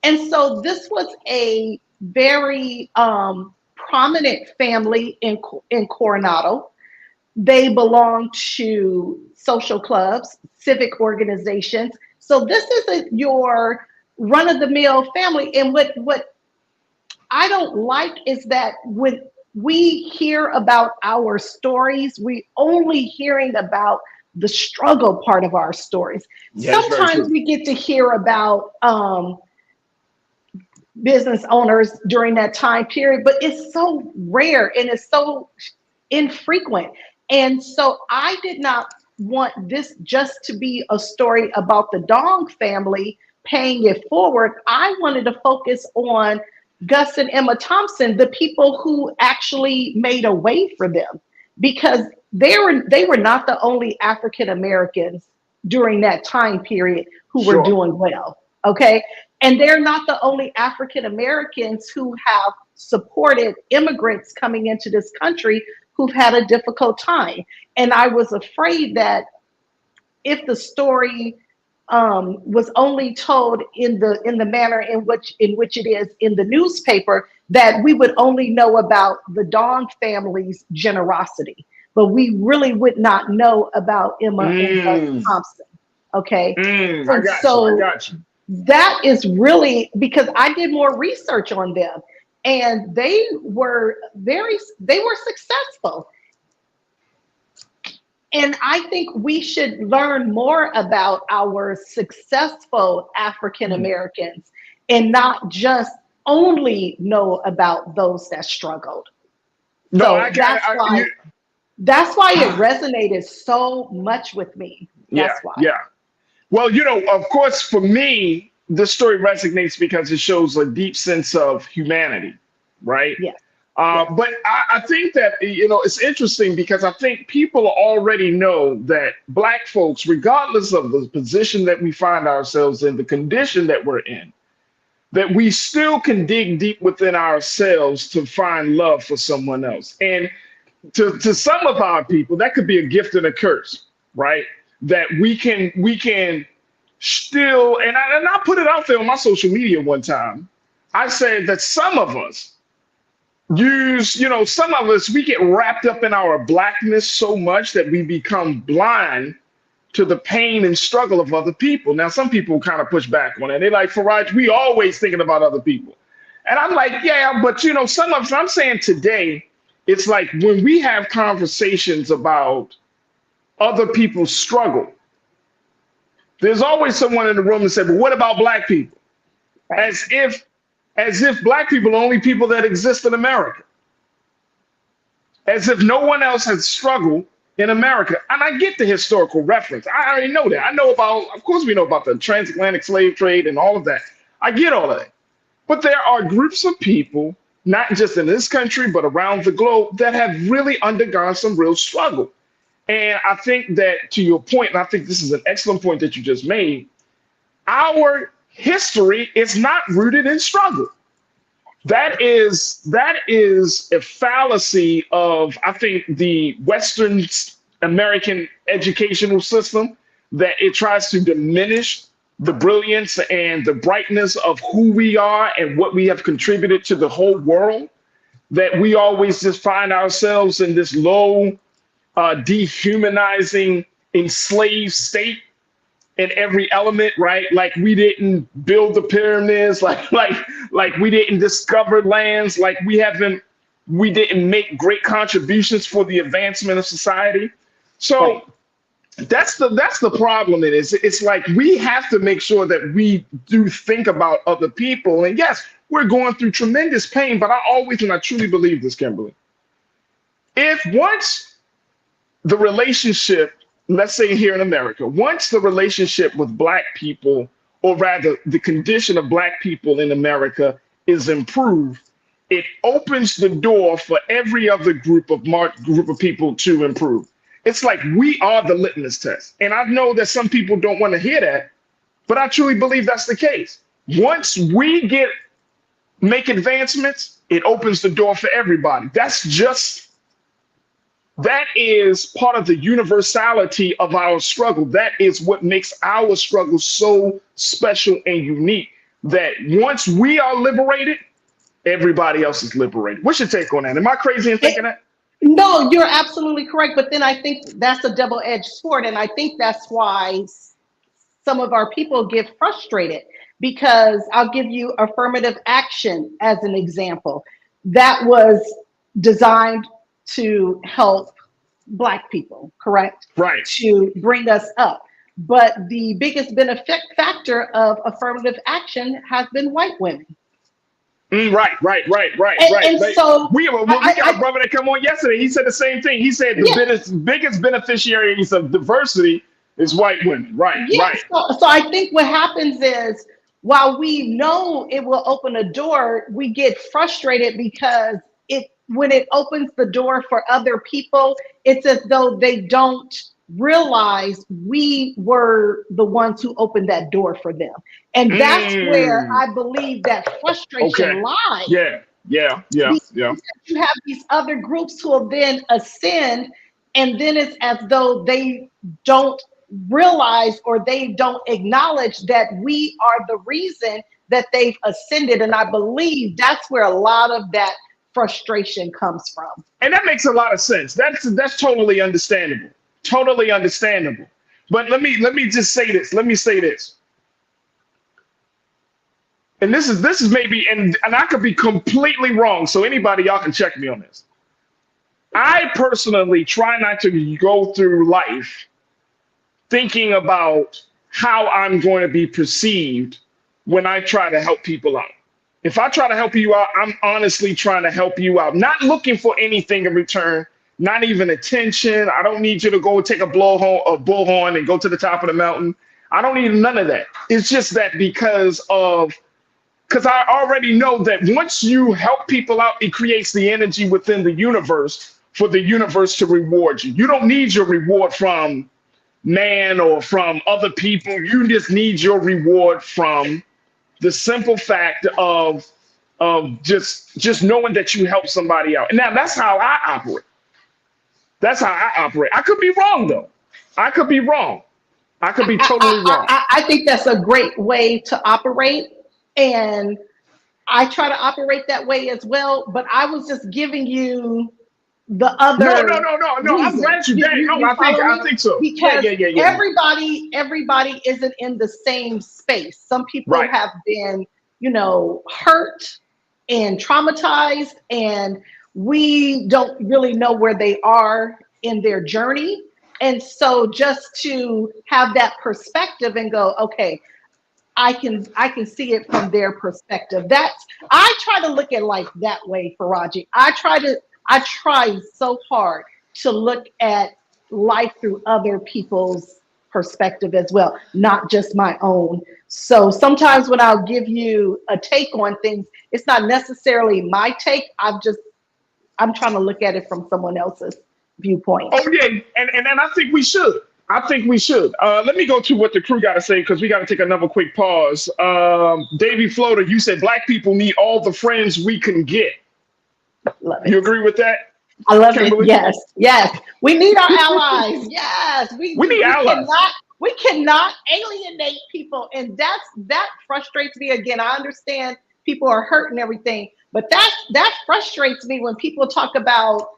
And so this was a very prominent family in Coronado. They belong to social clubs, civic organizations. So this isn't your run-of-the-mill family. And what I don't like is that when we hear about our stories, we only hearing about the struggle part of our stories. Yes, sometimes we get to hear about business owners during that time period, but it's so rare and it's so infrequent. And so I did not want this just to be a story about the Dong family paying it forward. I wanted to focus on Gus and Emma Thompson, the people who actually made a way for them, because they were not the only African Americans during that time period who were doing well. Okay. And they're not the only African Americans who have supported immigrants coming into this country who've had a difficult time. And I was afraid that if the story was only told in the manner in which it is in the newspaper, that we would only know about the Dong family's generosity, but we really would not know about Emma and Gus Thompson. Okay. I got you. That is really, because I did more research on them, and they were successful. And I think we should learn more about our successful African Americans and not just only know about those that struggled. No, so that's why it resonated so much with me. That's why. Yeah. Well, of course, for me, this story resonates because it shows a deep sense of humanity, right? Yeah. But I think that, it's interesting because I think people already know that Black folks, regardless of the position that we find ourselves in, the condition that we're in, that we still can dig deep within ourselves to find love for someone else. And to some of our people, that could be a gift and a curse, right? That we can still, and I put it out there on my social media one time. I said that some of us some of us, we get wrapped up in our blackness so much that we become blind to the pain and struggle of other people. Now, some people kind of push back on it. They're like, Faraj, we always thinking about other people. And I'm like, yeah, but some of us, I'm saying today, it's like when we have conversations about other people's struggle, there's always someone in the room that said, but what about black people? Right. As if black people are the only people that exist in America. As if no one else has struggled in America. And I get the historical reference. I already know that. Of course we know about the transatlantic slave trade and all of that. I get all of that. But there are groups of people, not just in this country, but around the globe, that have really undergone some real struggle. And I think that, to your point, and I think this is an excellent point that you just made, our history is not rooted in struggle. That is a fallacy of, I think, the Western American educational system, that it tries to diminish the brilliance and the brightness of who we are and what we have contributed to the whole world, that we always just find ourselves in this low, dehumanizing, enslaved state in every element, right? Like we didn't build the pyramids, like we didn't discover lands, like we didn't make great contributions for the advancement of society. So that's the problem. It's like we have to make sure that we do think about other people. And yes, we're going through tremendous pain, but I truly believe this, Kimberly. If once the relationship, let's say here in America, once the relationship with black people, or rather the condition of black people in America is improved, it opens the door for every other group of people to improve. It's like we are the litmus test. And I know that some people don't want to hear that, but I truly believe that's the case. Once we make advancements, it opens the door for everybody. That is part of the universality of our struggle. That is what makes our struggle so special and unique, that once we are liberated, everybody else is liberated. What's your take on that? Am I crazy in thinking that? No, you're absolutely correct. But then I think that's a double-edged sword. And I think that's why some of our people get frustrated, because I'll give you affirmative action as an example. That was designed to help Black people, correct? Right. To bring us up. But the biggest benefit factor of affirmative action has been white women. Right. And so we got a brother that come on yesterday. He said the same thing. He said the biggest beneficiaries of diversity is white women. Right. So I think what happens is, while we know it will open a door, we get frustrated because when it opens the door for other people, it's as though they don't realize we were the ones who opened that door for them. And that's where I believe that frustration lies. Yeah. You have these other groups who will then ascend, and then it's as though they don't realize or they don't acknowledge that we are the reason that they've ascended. And I believe that's where a lot of that frustration comes from. And that makes a lot of sense. That's totally understandable. Totally understandable. But let me just say this. Let me say this. And this is maybe, and I could be completely wrong. So anybody, y'all can check me on this. I personally try not to go through life thinking about how I'm going to be perceived when I try to help people out. If I try to help you out, I'm honestly trying to help you out, not looking for anything in return, not even attention. I don't need you to go take a bullhorn and go to the top of the mountain. I don't need none of that. It's just that because I already know that once you help people out, it creates the energy within the universe for the universe to reward you. You don't need your reward from man or from other people. You just need your reward from the simple fact of just knowing that you help somebody out. And now that's how I operate. That's how I operate. I could be wrong though. I could be wrong. I could be totally wrong. I think that's a great way to operate, and I try to operate that way as well. But I was just giving you the other. No. I'm glad you did. No, I think so. Because yeah. Everybody isn't in the same space. Some people have been, hurt and traumatized, and we don't really know where they are in their journey. And so just to have that perspective and go, okay, I can see it from their perspective. I try to look at life that way, Faraji. I try so hard to look at life through other people's perspective as well, not just my own. So sometimes when I'll give you a take on things, it's not necessarily my take. I'm trying to look at it from someone else's viewpoint. Oh yeah, and I think we should. Let me go to what the crew got to say, because we got to take another quick pause. Davey Floater, you said Black people need all the friends we can get. Love it. You agree with that? I love it. Yes. We need our allies. Yes, we need allies. We cannot alienate people, and that frustrates me. Again, I understand people are hurt and everything, but that frustrates me when people talk about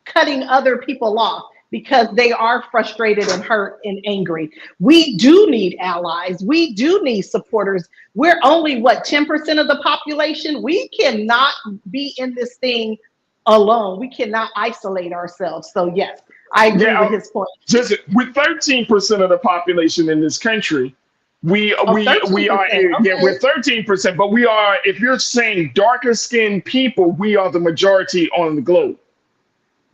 cutting other people off because they are frustrated and hurt and angry. We do need allies. We do need supporters. We're only 10% of the population. We cannot be in this thing alone. We cannot isolate ourselves. So yes, I agree with his point. Just with 13% of the population in this country, we are we're 13%, but we are, if you're saying darker skinned people, we are the majority on the globe.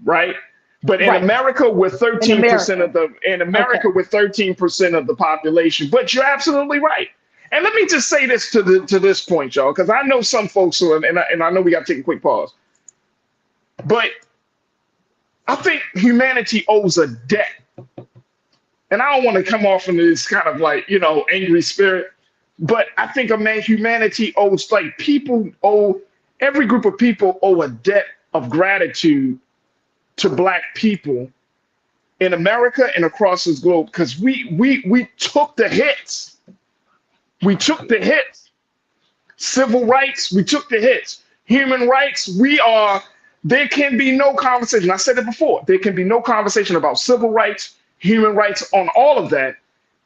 Right. But in America, we're 13% of we're 13% of the population. But you're absolutely right. And let me just say this to this point, y'all, because I know some folks and I know we got to take a quick pause. But I think humanity owes a debt. And I don't want to come off in this kind of angry spirit, but I think humanity owes, every group of people owe a debt of gratitude to Black people in America and across this globe, because we took the hits. We took the hits. Civil rights, we took the hits. Human rights, there can be no conversation. I said it before. There can be no conversation about civil rights, human rights, on all of that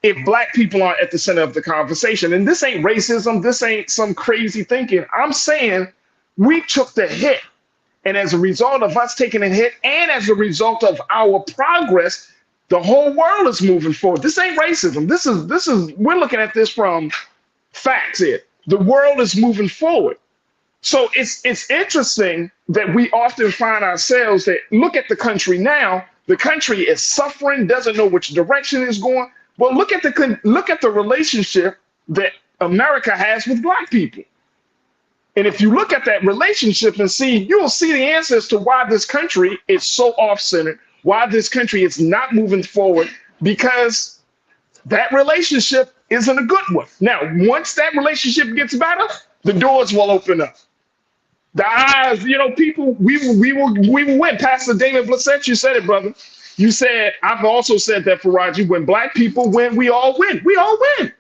if Black people aren't at the center of the conversation. And this ain't racism. This ain't some crazy thinking. I'm saying we took the hit. And as a result of us taking a hit, and as a result of our progress, the whole world is moving forward. This ain't racism. This is we're looking at this from facts here. The world is moving forward. So it's interesting that we often find ourselves that look at the country now. The country is suffering, doesn't know which direction it's going. Well, look at the relationship that America has with Black people. And if you look at that relationship and you'll see the answer as to why this country is so off-centered, why this country is not moving forward, because that relationship isn't a good one. Now, once that relationship gets better, the doors will open up. The eyes, people, we will win. Pastor Damon Blissett, you said it, brother. You said, I've also said that, Faraji, when Black people win, we all win. We all win.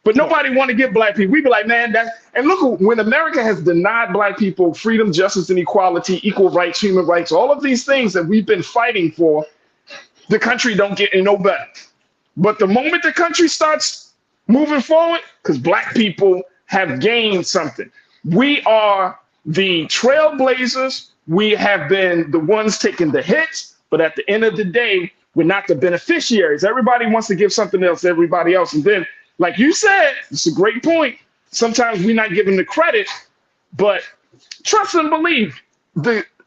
But nobody want to give Black people. We be like, man, and look, when America has denied Black people freedom, justice, and equality, equal rights, human rights, all of these things that we've been fighting for, the country don't get no better. But the moment the country starts moving forward, because Black people have gained something. We are the trailblazers. We have been the ones taking the hits, but at the end of the day, we're not the beneficiaries. Everybody wants to give something else to everybody else. And then, like you said, it's a great point. Sometimes we're not giving the credit, but trust and believe.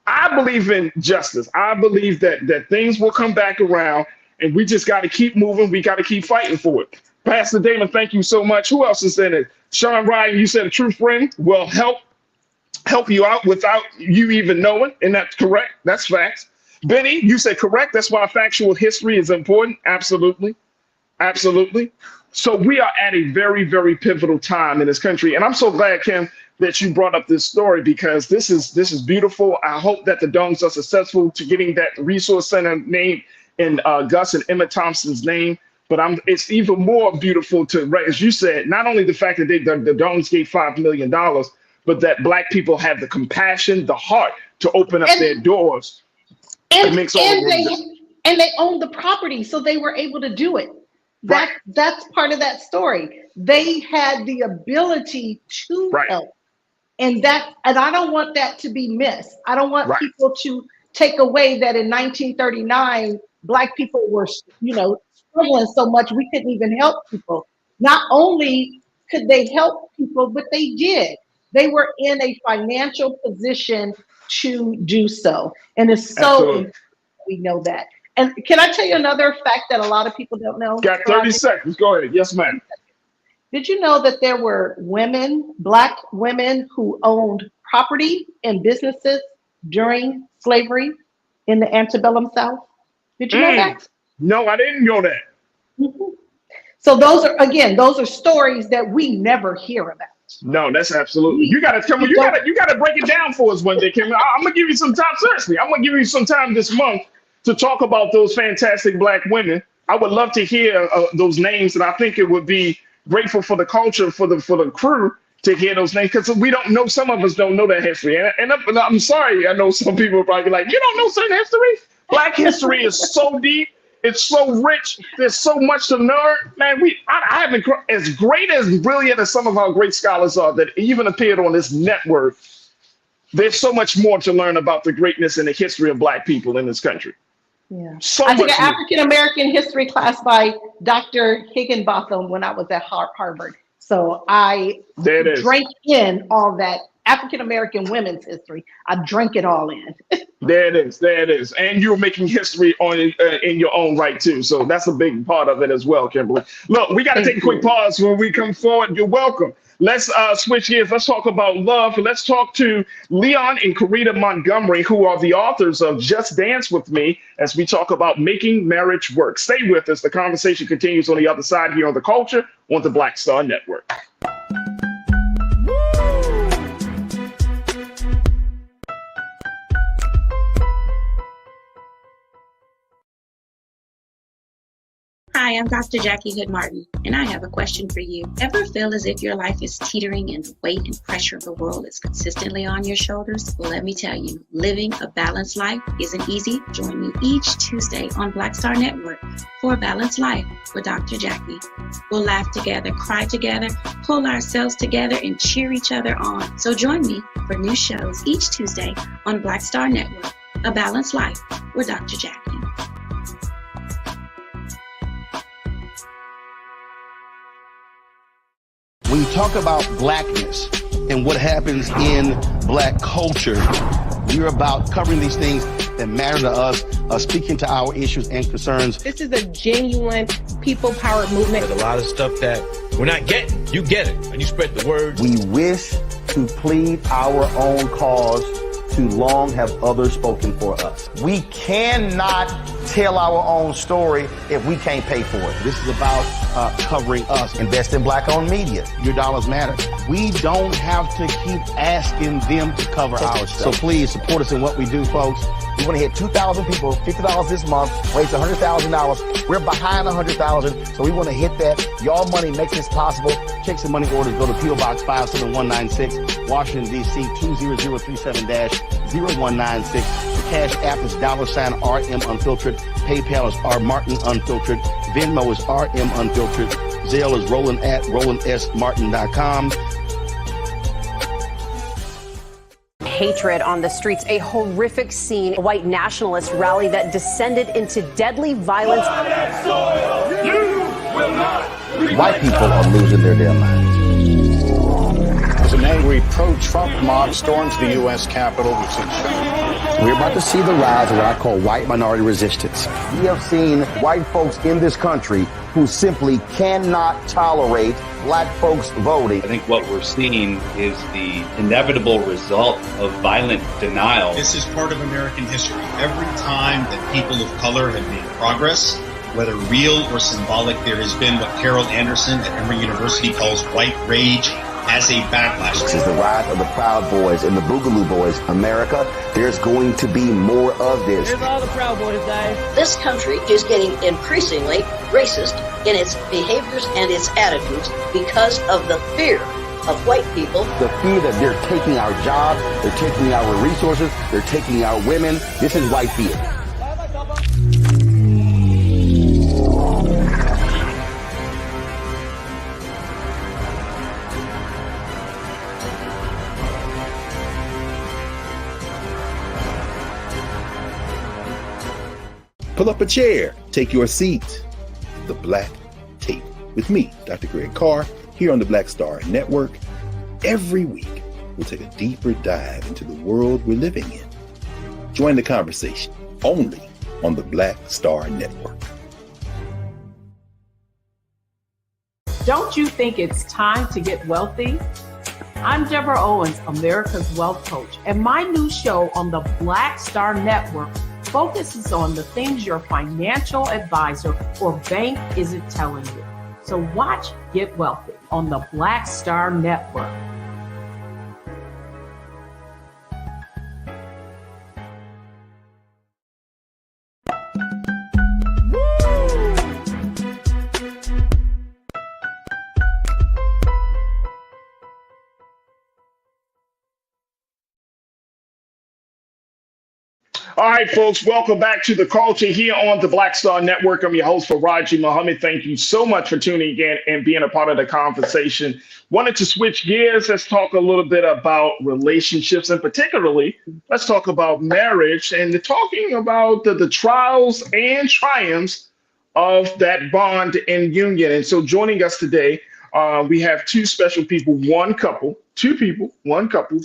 I believe in justice. I believe that things will come back around, and we just got to keep moving. We got to keep fighting for it. Pastor Damon, thank you so much. Who else is in it? Sean Ryan, you said a true friend will help you out without you even knowing, and that's correct. That's facts. Benny, you said correct. That's why factual history is important. Absolutely. Absolutely. So we are at a very, very pivotal time in this country. And I'm so glad, Kim, that you brought up this story because this is beautiful. I hope that the Domes are successful to getting that resource center name in Gus and Emma Thompson's name. But it's even more beautiful to, as you said, not only the fact that the Domes gave $5 million, but that Black people have the compassion, the heart to open up their doors. And they owned the property, so they were able to do it. That's part of that story. They had the ability to help. And I don't want that to be missed. I don't want people to take away that in 1939, Black people were, struggling so much we couldn't even help people. Not only could they help people, but they did. They were in a financial position to do so. And it's so important we know that. And can I tell you another fact that a lot of people don't know? Got 30 seconds. Go ahead. Yes, ma'am. Did you know that there were Black women who owned property and businesses during slavery in the antebellum South? Did you know that? No, I didn't know that. Mm-hmm. So those are stories that we never hear about. No, that's absolutely. You got to come. You got to break it down for us one day, Kim. I'm gonna give you some time. Seriously, I'm gonna give you some time this month to talk about those fantastic Black women. I would love to hear those names, and I think it would be grateful for the culture, for the crew to hear those names, because we don't know. Some of us don't know that history, and I'm sorry. I know some people are probably like, you don't know certain history. Black history is so deep. It's so rich. There's so much to learn, man. I haven't, as great as brilliant as some of our great scholars are that even appeared on this network. There's so much more to learn about the greatness and the history of Black people in this country. Yeah, so I took an African American history class by Dr. Higginbotham when I was at Harvard. So I drank in all that African American women's history. I drank it all in. There it is. And you're making history in your own right too. So that's a big part of it as well, Kimberly. Look, we got to take a quick pause when we come forward. You're welcome. Let's switch gears. Let's talk about love. Let's talk to Leon and Karita Montgomery, who are the authors of Just Dance With Me, as we talk about making marriage work. Stay with us. The conversation continues on the other side here on The Culture on the Black Star Network. Hi, I'm Dr. Jackie Hood Martin, and I have a question for you. Ever feel as if your life is teetering and the weight and pressure of the world is consistently on your shoulders? Well, let me tell you, living a balanced life isn't easy. Join me each Tuesday on Black Star Network for A Balanced Life with Dr. Jackie. We'll laugh together, cry together, pull ourselves together, and cheer each other on. So join me for new shows each Tuesday on Black Star Network, A Balanced Life with Dr. Jackie. When you talk about blackness and what happens in Black culture, we're about covering these things that matter to us, speaking to our issues and concerns. This is a genuine people-powered movement. There's a lot of stuff that we're not getting. You get it, and you spread the word. We wish to plead our own cause. Too long have others spoken for us. We cannot tell our own story if we can't pay for it. This is about covering us. Invest in Black-owned media. Your dollars matter. We don't have to keep asking them to cover our stuff. So please support us in what we do, folks. We want to hit 2,000 people, $50 this month, raise $100,000. We're behind $100,000, so we want to hit that. Y'all money makes this possible. Checks and money orders go to P.O. Box 57196, Washington, D.C. 20037-0196. The Cash App is $RM Unfiltered. PayPal is R Martin Unfiltered. Venmo is RM Unfiltered. Zelle is Roland at RolandSMartin.com. Hatred on the streets, a horrific scene, a white nationalist rally that descended into deadly violence. White people are losing their damn minds. As an angry pro-Trump mob storms the U.S. Capitol, we're about to see the rise of what I call white minority resistance. We have seen white folks in this country who simply cannot tolerate Black folks voting. I think what we're seeing is the inevitable result of violent denial. This is part of American history. Every time that people of color have made progress, whether real or symbolic, there has been what Carol Anderson at Emory University calls white rage as a backlash. This is the rise of the Proud Boys and the Boogaloo Boys. America, there's going to be more of this. Here's all the Proud Boys, guys. This country is getting increasingly racist in its behaviors and its attitudes because of the fear of white people. The fear that they're taking our jobs, they're taking our resources, they're taking our women. This is white fear. Pull up a chair, take your seat. The Black Tape with me, Dr. Greg Carr, here on the Black Star Network. Every week, we'll take a deeper dive into the world we're living in. Join the conversation only on the Black Star Network. Don't you think it's time to get wealthy? I'm Deborah Owens, America's Wealth Coach, and my new show on the Black Star Network focuses on the things your financial advisor or bank isn't telling you. So watch Get Wealthy on the Black Star Network. All right, folks, welcome back to The Culture here on the Black Star Network. I'm your host, Faraji Muhammad. Thank you so much for tuning in and being a part of the conversation. Wanted to switch gears. Let's talk a little bit about relationships, and particularly, let's talk about marriage and talking about the trials and triumphs of that bond and union. And so joining us today, we have two special people, one couple.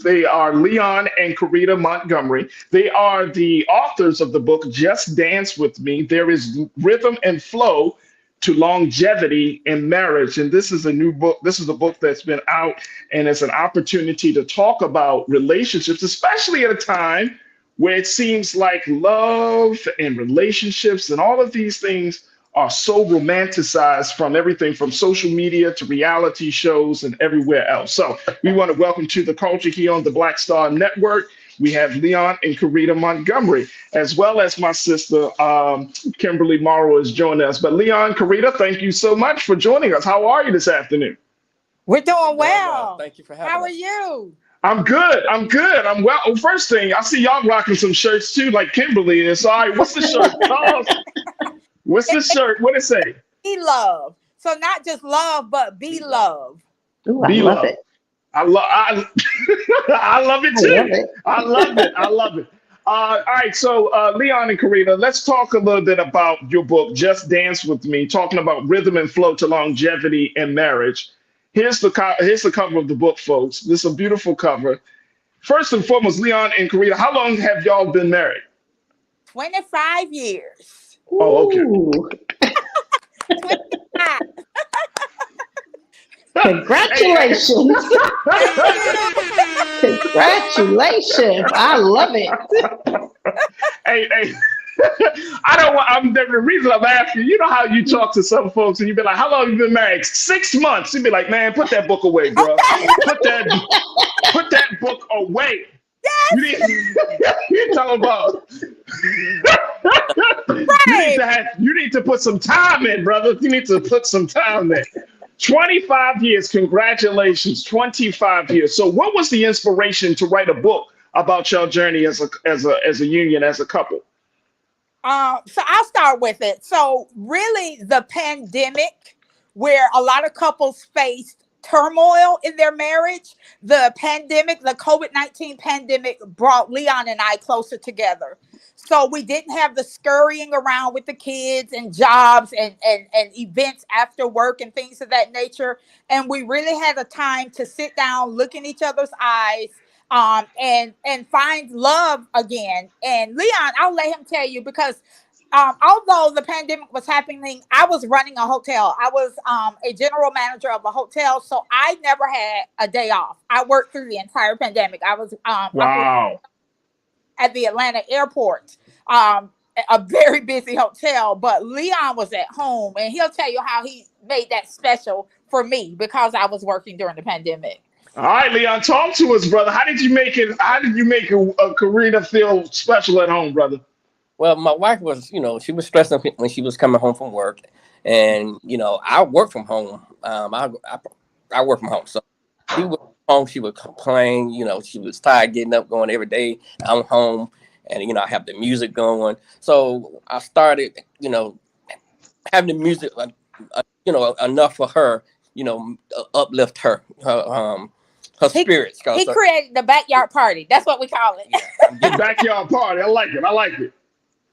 They are Leon and Karita Montgomery. They are the authors of the book, Just Dance With Me. There is Rhythm and Flow to Longevity in Marriage. And this is a new book. This is a book that's been out, and it's an opportunity to talk about relationships, especially at a time where it seems like love and relationships and all of these things are so romanticized, from everything from social media to reality shows and everywhere else. So we want to welcome to The Culture here on the Black Star Network. We have Leon and Karita Montgomery, as well as my sister, Kimberly Morrow, is joining us. But Leon, Karita, thank you so much for joining us. How are you this afternoon? We're doing well. Thank you for having us. How are you? I'm good. I'm well. Oh, first thing, I see y'all rocking some shirts too, like Kimberly is. All right, what's the shirt? What's the shirt? What it say? Be love. So not just love, but be love. Ooh, I love it. I love it too. I love it. All right, so Leon and Karita, let's talk a little bit about your book, Just Dance With Me, talking about rhythm and flow to longevity in marriage. Here's the cover of the book, folks. This is a beautiful cover. First and foremost, Leon and Karita, how long have y'all been married? 25 years. Oh, okay. 25. Congratulations. Congratulations. I love it. Hey. The reason I'm asking, you know how you talk to some folks and you be like, how long have you been married? 6 months. You'd be like, man, put that book away, bro. Okay. Put that book away. Yes. You talking about Right. you need to put some time in, brother. You need to put some time in. 25 years, congratulations, 25 years. So what was the inspiration to write a book about your journey as a union, as a couple? So I'll start with it. So really the pandemic, where a lot of couples faced turmoil in their marriage, the COVID-19 pandemic brought Leon and I closer together. So we didn't have the scurrying around with the kids and jobs and events after work and things of that nature. And we really had the time to sit down, look in each other's eyes, and find love again. And Leon, I'll let him tell you, because although the pandemic was happening, I was running a hotel. I was a general manager of a hotel, so I never had a day off. I worked through the entire pandemic. I was wow. at the Atlanta airport. a very busy hotel, but Leon was at home, and he'll tell you how he made that special for me because I was working during the pandemic. All right, Leon, talk to us, brother. How did you make it? How did you make a Karina feel special at home, brother? Well, my wife was, she was stressing when she was coming home from work, and I work from home. I work from home, so she was home. She would complain. She was tired getting up, going every day. I'm home, and I have the music going. So I started, having the music, enough for her, uplift her spirits. He created the backyard party. That's what we call it. The backyard party. I like it. I like it.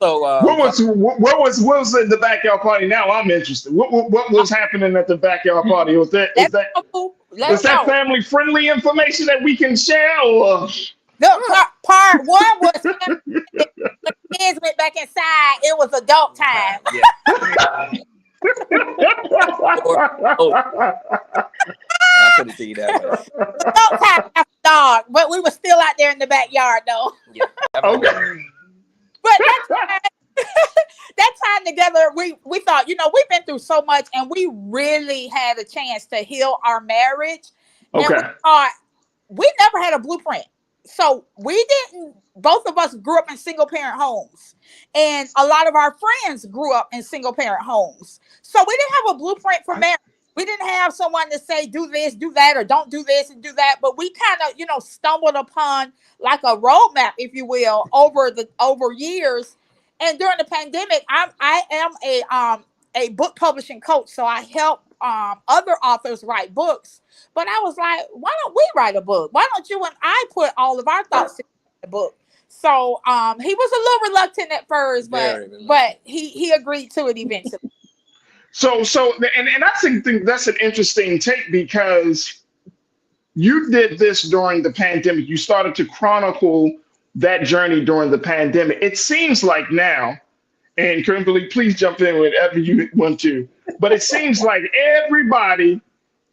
So what was in the backyard party? Now I'm interested. What was happening at the backyard party? Was that family friendly information that we can share? Or? No, part one was when the kids went back inside. It was adult time. I'll put it to you that way. Adult time after dark, but we were still out there in the backyard though. Yeah. Okay. But that time together, we thought, we've been through so much, and we really had a chance to heal our marriage. Okay. And we thought we never had a blueprint. So both of us grew up in single parent homes, and a lot of our friends grew up in single parent homes. So we didn't have a blueprint for marriage. We didn't have someone to say, do this, do that, or don't do this and do that. But we kind of, stumbled upon like a roadmap, if you will, over years. And during the pandemic, I am a book publishing coach. So I help other authors write books. But I was like, why don't we write a book? Why don't you and I put all of our thoughts in the book? So he was a little reluctant at first, but he agreed to it eventually. So and I think that's an interesting take, because you did this during the pandemic. You started to chronicle that journey during the pandemic. It seems like now, and Kimberly, please jump in whenever you want to, but it seems like everybody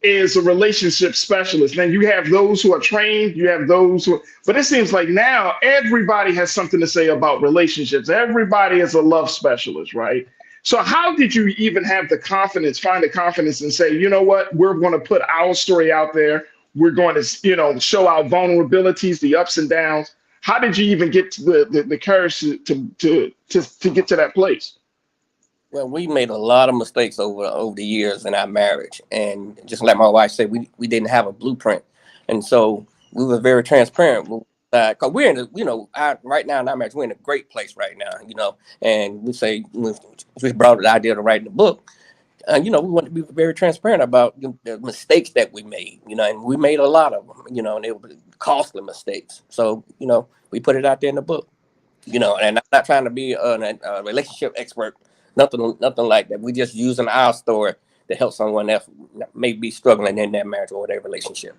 is a relationship specialist. Now you have those who are trained, you have those who, but it seems like now everybody has something to say about relationships. Everybody is a love specialist, right? So how did you even have the confidence, find the confidence and say, you know what, we're going to put our story out there. We're going to, show our vulnerabilities, the ups and downs. How did you even get to the courage to get to that place? Well, we made a lot of mistakes over the years in our marriage. And just like my wife said, we didn't have a blueprint. And so we were very transparent. Because we're in right now in our marriage, we're in a great place right now, and we say, we brought the idea to writing the book. We want to be very transparent about the mistakes that we made, and we made a lot of them, and they were costly mistakes. So, we put it out there in the book, and I'm not trying to be a relationship expert, nothing like that. We just using our story to help someone else may be struggling in their marriage or their relationship.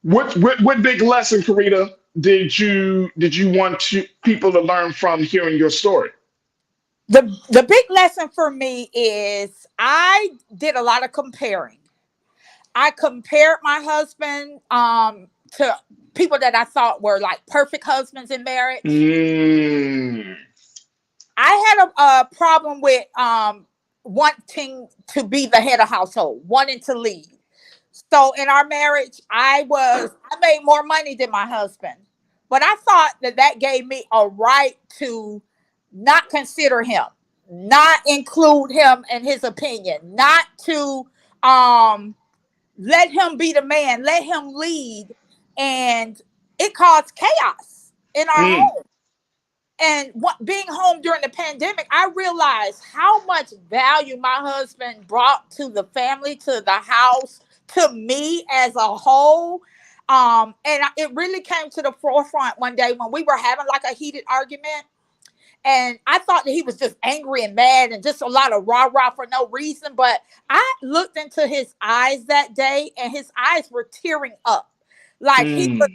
What big lesson, Karina, did you want people to learn from hearing your story? The big lesson for me is I did a lot of comparing. I compared my husband to people that I thought were like perfect husbands in marriage. I had a problem with wanting to be the head of household, wanting to lead. So in our marriage, I made more money than my husband, but I thought that gave me a right to not consider him, not include him in his opinion, not to let him be the man, let him lead. And it caused chaos in our home. And being home during the pandemic, I realized how much value my husband brought to the family, to the house, to me as a whole. And it really came to the forefront one day when we were having like a heated argument. And I thought that he was just angry and mad and just a lot of rah-rah for no reason. But I looked into his eyes that day, and his eyes were tearing up. Like he was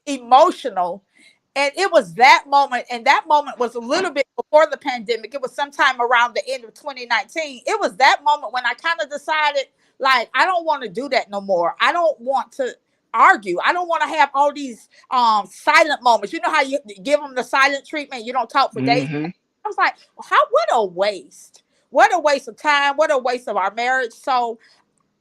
emotional. And it was that moment. And that moment was a little bit before the pandemic. It was sometime around the end of 2019. It was that moment when I kind of decided, like, I don't want to do that no more. I don't want to argue. I don't want to have all these silent moments. You know how you give them the silent treatment? You don't talk for days. I was like, what a waste. What a waste of time. What a waste of our marriage. So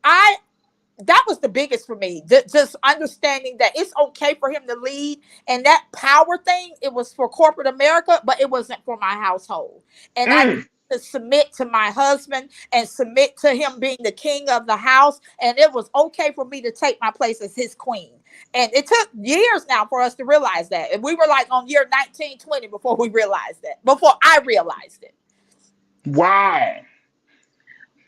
that was the biggest for me. Just understanding that it's okay for him to lead, and that power thing, it was for corporate America, but it wasn't for my household. And I need to submit to my husband and submit to him being the king of the house. And it was okay for me to take my place as his queen. And it took years now for us to realize that. And we were like on year 1920 before we realized that, before I realized it. Wow.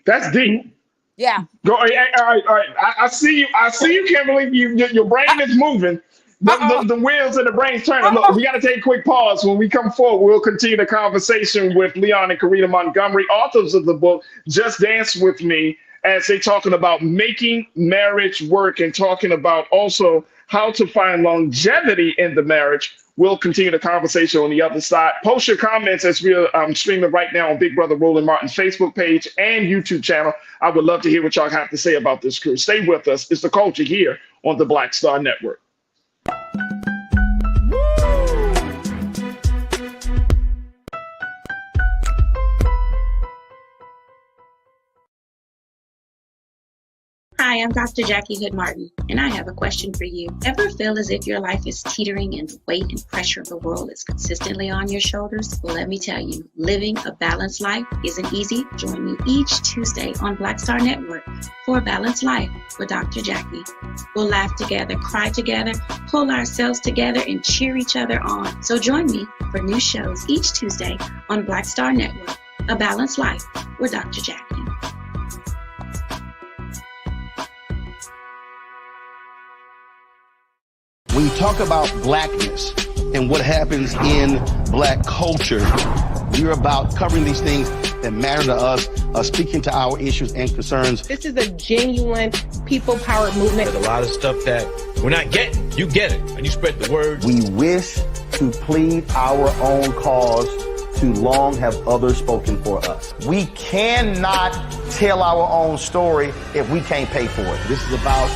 That's deep. Yeah. Go. All right. I see you, Kimberly. Your brain is moving. The wheels of the brain's turning. Look, we got to take a quick pause. When we come forward, we'll continue the conversation with Leon and Karina Montgomery, authors of the book Just Dance With Me, as they're talking about making marriage work and talking about also how to find longevity in the marriage. We'll continue the conversation on the other side. Post your comments as we're streaming right now on Big Brother Roland Martin's Facebook page and YouTube channel. I would love to hear what y'all have to say about this crew. Stay with us. It's The Culture here on the Black Star Network. Hi, I'm Dr. Jackie Hood Martin, and I have a question for you. Ever feel as if your life is teetering and the weight and pressure of the world is consistently on your shoulders? Well, let me tell you, living a balanced life isn't easy. Join me each Tuesday on Black Star Network for A Balanced Life with Dr. Jackie. We'll laugh together, cry together, pull ourselves together, and cheer each other on. So join me for new shows each Tuesday on Black Star Network, A Balanced Life with Dr. Jackie. When you talk about blackness and what happens in black culture, we're about covering these things that matter to us, speaking to our issues and concerns. This is a genuine people-powered movement. There's a lot of stuff that we're not getting. You get it, and you spread the word. We wish to plead our own cause. Too long have others spoken for us. We cannot tell our own story if we can't pay for it. This is about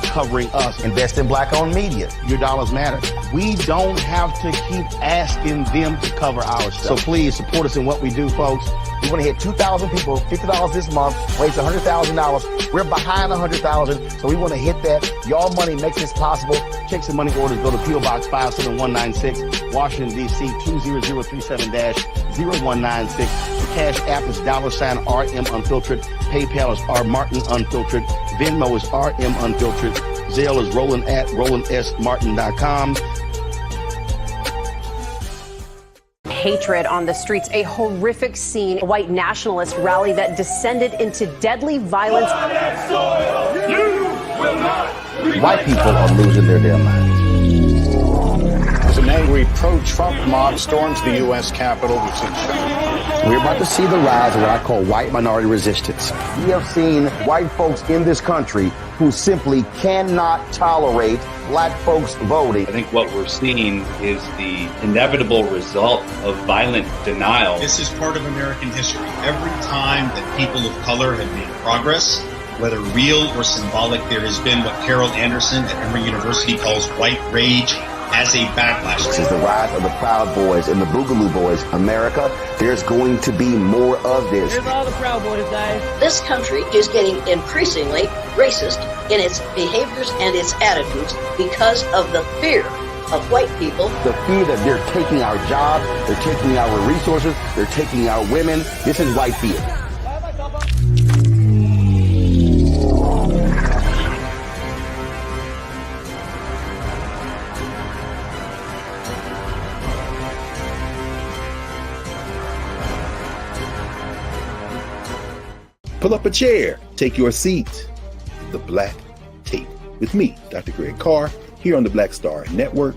covering us. Invest in black-owned media. Your dollars matter. We don't have to keep asking them to cover our stuff. So please support us in what we do, folks. We want to hit 2,000 people, $50 this month, raise $100,000. We're behind $100,000, so we want to hit that. Y'all money makes this possible. Checks and money orders go to P.O. Box 57196, Washington, D.C. 20037-0196. The Cash App is $RM Unfiltered. PayPal is R Martin Unfiltered. Venmo is RM Unfiltered. Zelle is Roland at RolandSMartin.com. Hatred on the streets, a horrific scene, a white nationalist rally that descended into deadly violence. White people are losing their damn minds. As an angry pro-Trump mob storms the U.S. Capitol, we're about to see the rise of what I call white minority resistance. We have seen white folks in this country who simply cannot tolerate black folks voting. I think what we're seeing is the inevitable result of violent denial. This is part of American history. Every time that people of color have made progress, whether real or symbolic, there has been what Carol Anderson at Emory University calls white rage as a backlash. This is the rise of the Proud Boys and the Boogaloo Boys. America, there's going to be more of this. Here's all the Proud Boys, guys. This country is getting increasingly racist in its behaviors and its attitudes because of the fear of white people. The fear that they're taking our jobs, they're taking our resources, they're taking our women. This is white fear. Pull up a chair, take your seat. The Black Tape with me, Dr. Greg Carr, here on the Black Star Network.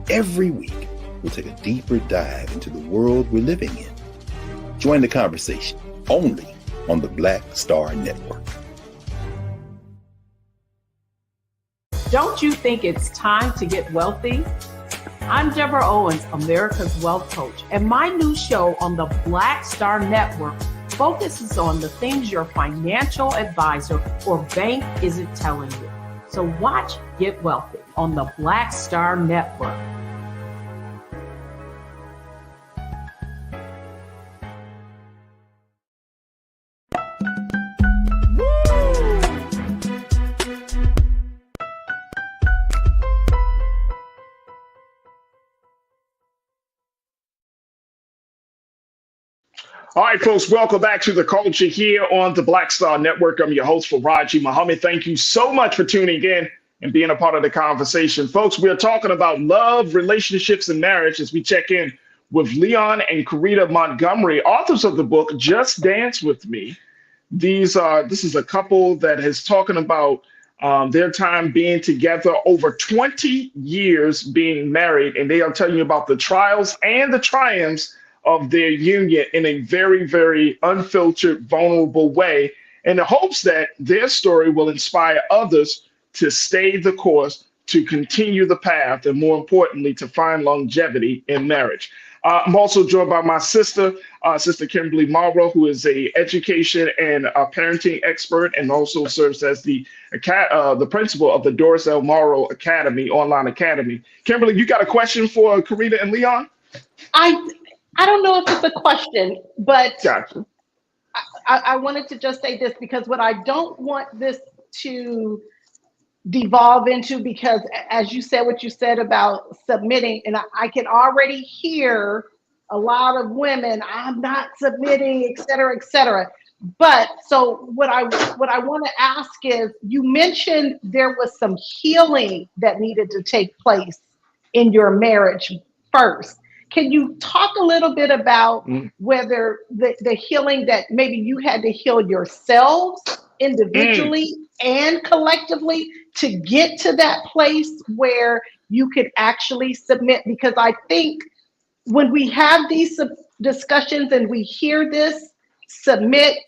Every week, we'll take a deeper dive into the world we're living in. Join the conversation only on the Black Star Network. Don't you think it's time to get wealthy? I'm Deborah Owens, America's Wealth Coach, and my new show on the Black Star Network focuses on the things your financial advisor or bank isn't telling you. So watch Get Wealthy on the Black Star Network. All right, folks, welcome back to The Culture here on the Black Star Network. I'm your host, Faraji Muhammad. Thank you so much for tuning in and being a part of the conversation. Folks, we're talking about love, relationships, and marriage as we check in with Leon and Karita Montgomery, authors of the book, Just Dance With Me. This is a couple that is talking about their time being together, over 20 years being married, and they are telling you about the trials and the triumphs of their union in a very, very unfiltered, vulnerable way, in the hopes that their story will inspire others to stay the course, to continue the path, and more importantly, to find longevity in marriage. I'm also joined by my sister, Sister Kimberly Morrow, who is a education and a parenting expert, and also serves as the principal of the Doris L. Morrow Academy, online academy. Kimberly, you got a question for Karita and Leon? I don't know if it's a question, but gotcha. I wanted to just say this, because what I don't want this to devolve into, because as you said, what you said about submitting, and I can already hear a lot of women, I'm not submitting, et cetera, et cetera. But so what I want to ask is, you mentioned there was some healing that needed to take place in your marriage first. Can you talk a little bit about whether the healing that maybe you had to heal yourselves individually and collectively to get to that place where you could actually submit? Because I think when we have these discussions and we hear this, submit,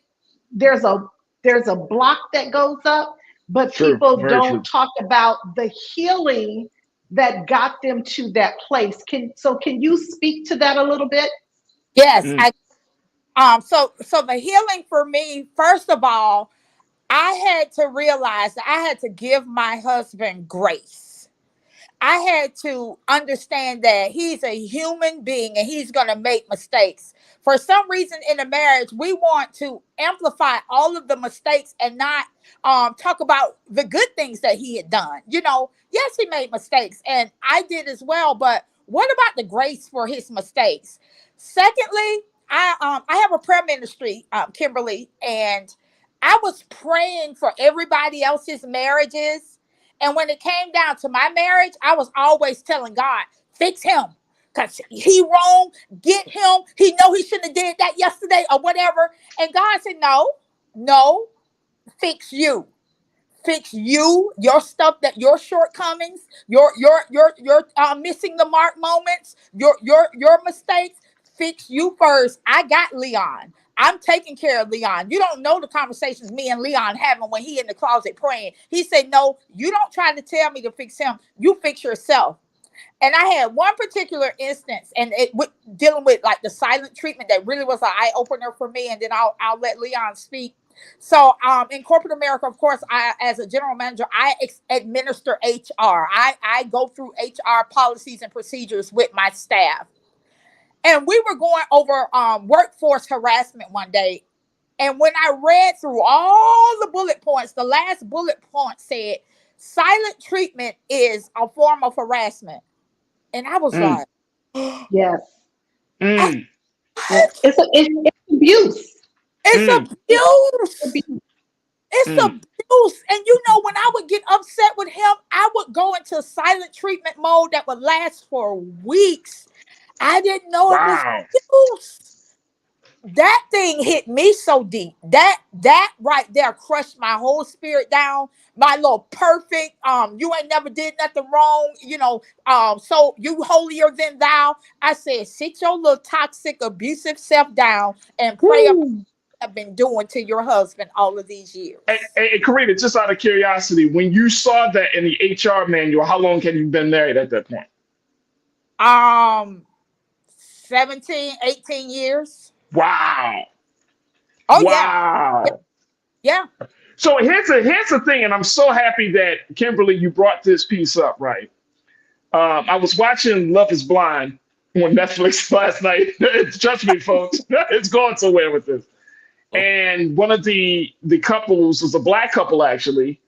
there's a block that goes up, but people don't talk about the healing that got them to that place. Can you speak to that a little bit? Yes. So the healing for me, first of all, I had to realize that I had to give my husband grace. I had to understand that he's a human being and he's going to make mistakes. For some reason in a marriage, we want to amplify all of the mistakes and not talk about the good things that he had done. You know, yes, he made mistakes, and I did as well, but what about the grace for his mistakes? Secondly, I have a prayer ministry, Kimberly, and I was praying for everybody else's marriages. And when it came down to my marriage, I was always telling God, fix him. Because he wrong, get him. He know he shouldn't have did that yesterday or whatever. And God said, no, fix you. Fix you, your stuff, that your shortcomings, your missing the mark moments, your mistakes. Fix you first. I got Leon. I'm taking care of Leon. You don't know the conversations me and Leon having when he in the closet praying. He said, no, you don't try to tell me to fix him. You fix yourself. And I had one particular instance, and dealing with like the silent treatment that really was an eye opener for me. And then I'll let Leon speak. So in corporate America, of course, as a general manager, I administer HR. I go through HR policies and procedures with my staff. And we were going over workforce harassment one day. And when I read through all the bullet points, the last bullet point said, silent treatment is a form of harassment. And I was like, yes. It's abuse. It's abuse. It's abuse. And you know, when I would get upset with him, I would go into silent treatment mode that would last for weeks. I didn't know it was abuse. That thing hit me so deep. That right there crushed my whole spirit down. My little perfect, you ain't never did nothing wrong, you know, so you holier than thou. I said, sit your little toxic, abusive self down and pray about what I've been doing to your husband all of these years. Hey, Karita, just out of curiosity, when you saw that in the HR manual, how long had you been married at that point? 17, 18 years. Wow. Oh, wow. Yeah. So here's the thing, and I'm so happy that, Kimberly, you brought this piece up, right? I was watching Love is Blind on Netflix last night. Trust me, folks, it's going somewhere with this. And one of the couples was a Black couple, actually.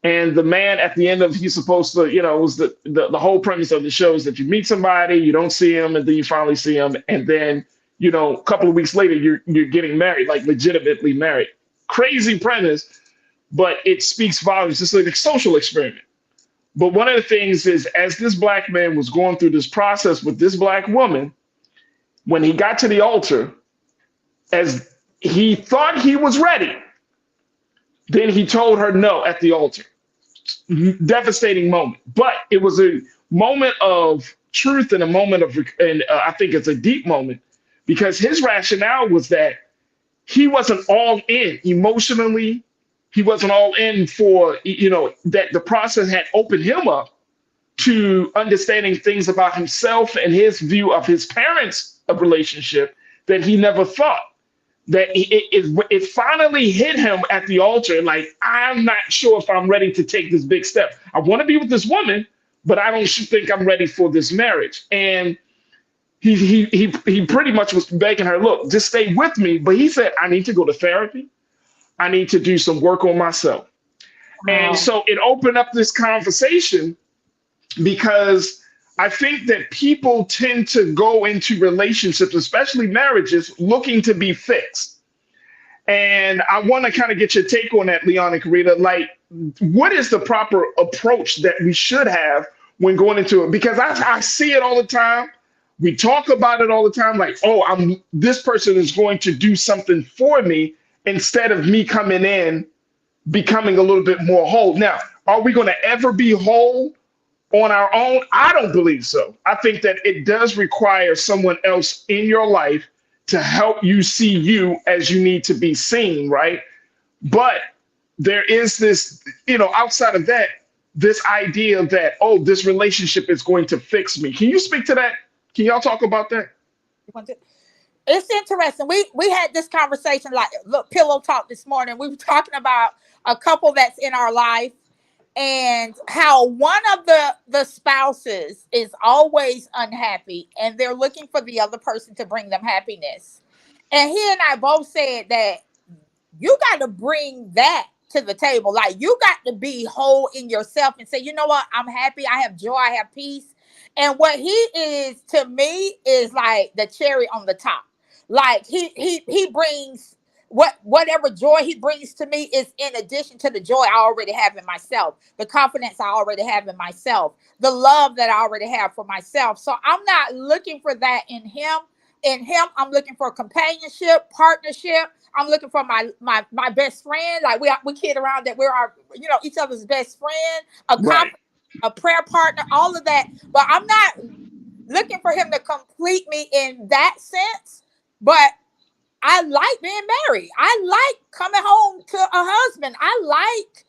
And the man at the end of, he's supposed to, you know, it was the whole premise of the show is that you meet somebody, you don't see him, and then you finally see him, and then you know, a couple of weeks later, you're getting married, like legitimately married. Crazy premise, but it speaks volumes. It's like a social experiment. But one of the things is, as this black man was going through this process with this black woman, when he got to the altar, as he thought he was ready, then he told her no at the altar. Devastating moment. But it was a moment of truth and a moment of, I think it's a deep moment, because his rationale was that he wasn't all in emotionally. He wasn't all in for, you know, that the process had opened him up to understanding things about himself and his view of his parents' relationship that he never thought. That it finally hit him at the altar. Like, I'm not sure if I'm ready to take this big step. I want to be with this woman, but I don't think I'm ready for this marriage. And he pretty much was begging her, look, just stay with me. But he said, I need to go to therapy. I need to do some work on myself. Wow. And so it opened up this conversation, because I think that people tend to go into relationships, especially marriages, looking to be fixed. And I want to kind of get your take on that, Leon and Karita. Like, what is the proper approach that we should have when going into it? Because I see it all the time. We talk about it all the time. Like, oh, this person is going to do something for me, instead of me coming in, becoming a little bit more whole. Now, are we going to ever be whole on our own? I don't believe so. I think that it does require someone else in your life to help you see you as you need to be seen, right? But there is this, you know, outside of that, this idea that, oh, this relationship is going to fix me. Can you speak to that? Can y'all talk about that? It's interesting. We had this conversation, like, look, pillow talk this morning. We were talking about a couple that's in our life, and how one of the spouses is always unhappy, and they're looking for the other person to bring them happiness. And he and I both said that you got to bring that to the table. Like, you got to be whole in yourself and say, you know what, I'm happy, I have joy, I have peace. And what he is to me is like the cherry on the top. Like, he brings whatever joy he brings to me is in addition to the joy I already have in myself, the confidence I already have in myself, the love that I already have for myself. So I'm not looking for that in him. In him, I'm looking for companionship, partnership. I'm looking for my best friend. Like, we kid around that we're each other's best friend, a prayer partner, all of that. But I'm not looking for him to complete me in that sense. But I like being married. I like coming home to a husband. I like,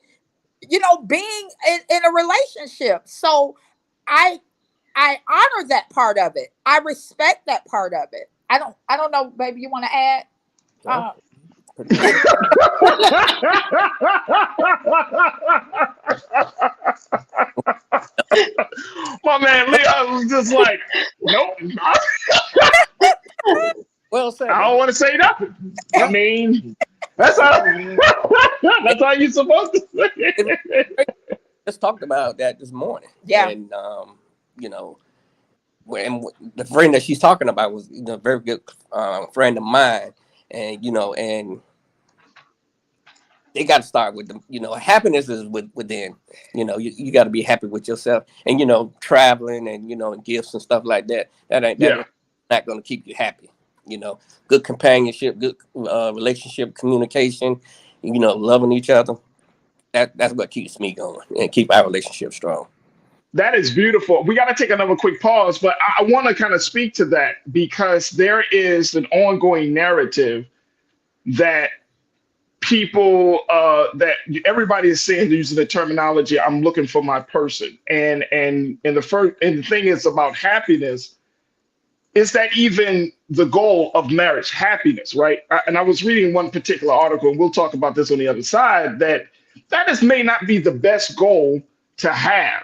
being in a relationship. So I honor that part of it. I respect that part of it. I don't know, baby, you want to add? My man Leon was just like, nope. Well said. I don't want to say nothing. I mean, that's how you're supposed to say it. Just talked about that this morning. Yeah. And when the friend that she's talking about was a very good friend of mine, and and they got to start with them. Happiness is within. You got to be happy with yourself, and traveling and and gifts and stuff like that. That ain't not going to keep you happy. Good companionship, good relationship, communication, loving each other. That's what keeps me going and keep our relationship strong. That is beautiful. We got to take another quick pause, but I want to kind of speak to that, because there is an ongoing narrative that people, that everybody is saying, using the terminology, I'm looking for my person. And the thing is about happiness. Is that even the goal of marriage, happiness, right? And I was reading one particular article, and we'll talk about this on the other side, that may not be the best goal to have,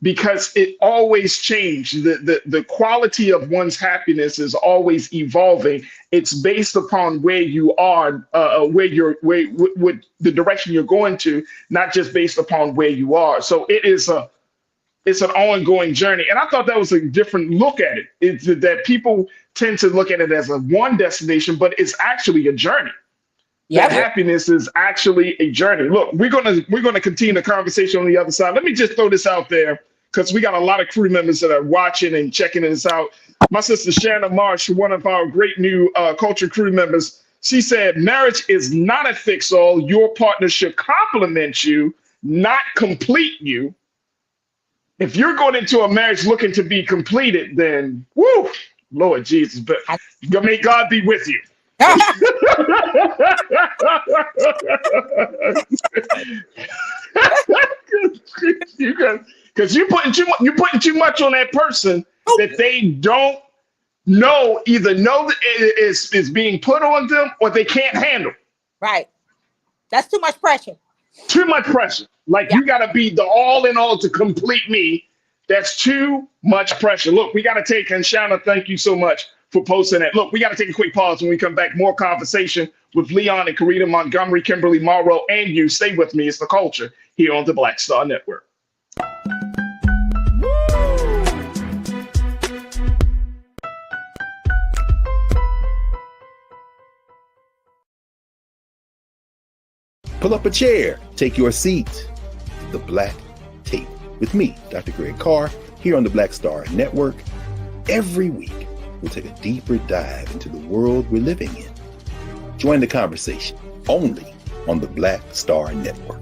because it always changes. The quality of one's happiness is always evolving. It's based upon where you are, with the direction you're going to, not just based upon where you are. So it is It's an ongoing journey. And I thought that was a different look at it. It's that people tend to look at it as a one destination, but it's actually a journey. That happiness is actually a journey. Look, we're gonna continue the conversation on the other side. Let me just throw this out there because we got a lot of crew members that are watching and checking this out. My sister Shannon Marsh, one of our great new culture crew members, she said, marriage is not a fix-all. Your partner should complement you, not complete you. If you're going into a marriage looking to be completed, then, woo, Lord Jesus, but may God be with you. Because you're putting too much on that person that they don't either know that it is being put on them or they can't handle. Right. That's too much pressure. Too much pressure. Like you got to be the all in all to complete me. That's too much pressure. Look, we got to take, and Shauna, thank you so much for posting that. Look, we got to take a quick pause. When we come back, more conversation with Leon and Karita Montgomery, Kimberly Morrow, and you. Stay with me. It's The Culture here on the Black Star Network. Pull up a chair, take your seat. The Black Tape with me, Dr. Greg Carr, here on the Black Star Network. Every week, we'll take a deeper dive into the world we're living in. Join the conversation only on the Black Star Network.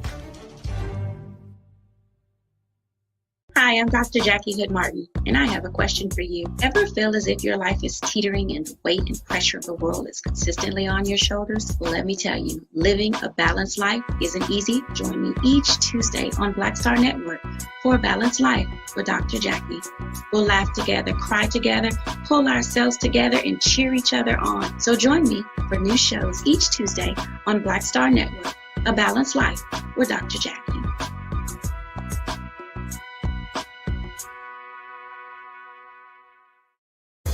Hi, I'm Dr. Jackie Hood Martin, and I have a question for you. Ever feel as if your life is teetering and the weight and pressure of the world is consistently on your shoulders? Well, let me tell you, living a balanced life isn't easy. Join me each Tuesday on Black Star Network for A Balanced Life with Dr. Jackie. We'll laugh together, cry together, pull ourselves together, and cheer each other on. So join me for new shows each Tuesday on Black Star Network, A Balanced Life with Dr. Jackie.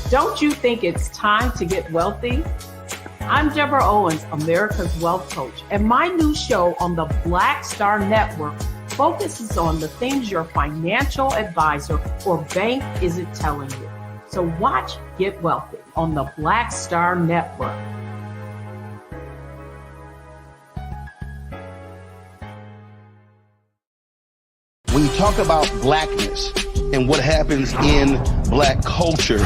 Don't you think it's time to get wealthy? I'm Deborah Owens, America's Wealth Coach, and my new show on the Black Star Network focuses on the things your financial advisor or bank isn't telling you. So watch Get Wealthy on the Black Star Network. When you talk about blackness and what happens in black culture,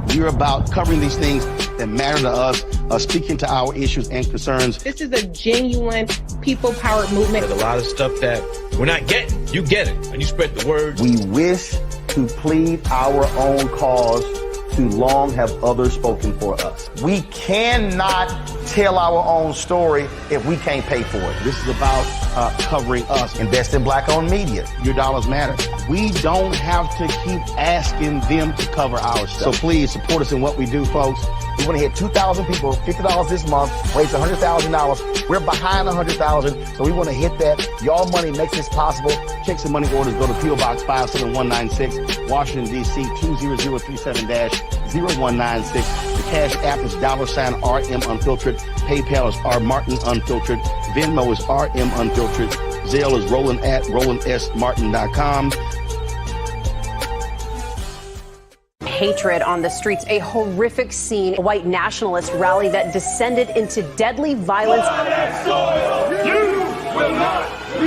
we're about covering these things that matter to us, speaking to our issues and concerns. This is a genuine people-powered movement. There's a lot of stuff that we're not getting. You get it, and you spread the word. We wish to plead our own cause. Too long have others spoken for us. We cannot tell our own story if we can't pay for it. This is about covering us. Invest in black-owned media. Your dollars matter. We don't have to keep asking them to cover our stuff. So please support us in what we do, folks. We want to hit 2,000 people, $50 this month, raise $100,000. We're behind 100,000, so we want to hit that. Y'all money makes this possible. Checks and money orders go to P.O. Box 57196, Washington, D.C. 20037-0196. The Cash App is $RM Unfiltered. PayPal is R Martin Unfiltered. Venmo is RM Unfiltered. Zelle is Roland at RolandSMartin.com. Hatred on the streets, a horrific scene, a white nationalist rally that descended into deadly violence.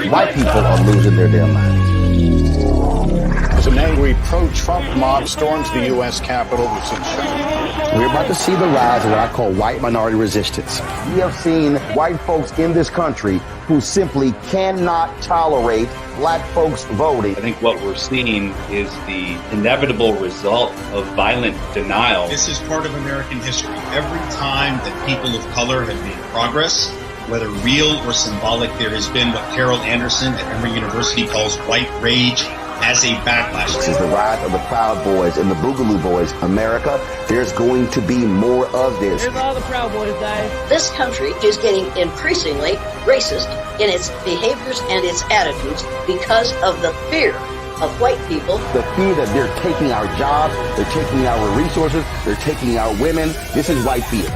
White people are losing their damn minds. As an angry pro-Trump mob storms the U.S. Capitol, we're about to see the rise of what I call white minority resistance. We have seen white folks in this country who simply cannot tolerate black folks voting. I think what we're seeing is the inevitable result of violent denial. This is part of American history. Every time that people of color have made progress, whether real or symbolic, there has been what Carol Anderson at Emory University calls white rage as a backlash. This is the rise of the Proud Boys and the Boogaloo Boys. America, there's going to be more of this. Here's all the Proud Boys, guys. This country is getting increasingly racist in its behaviors and its attitudes because of the fear of white people. The fear that they're taking our jobs, they're taking our resources, they're taking our women. This is white fear.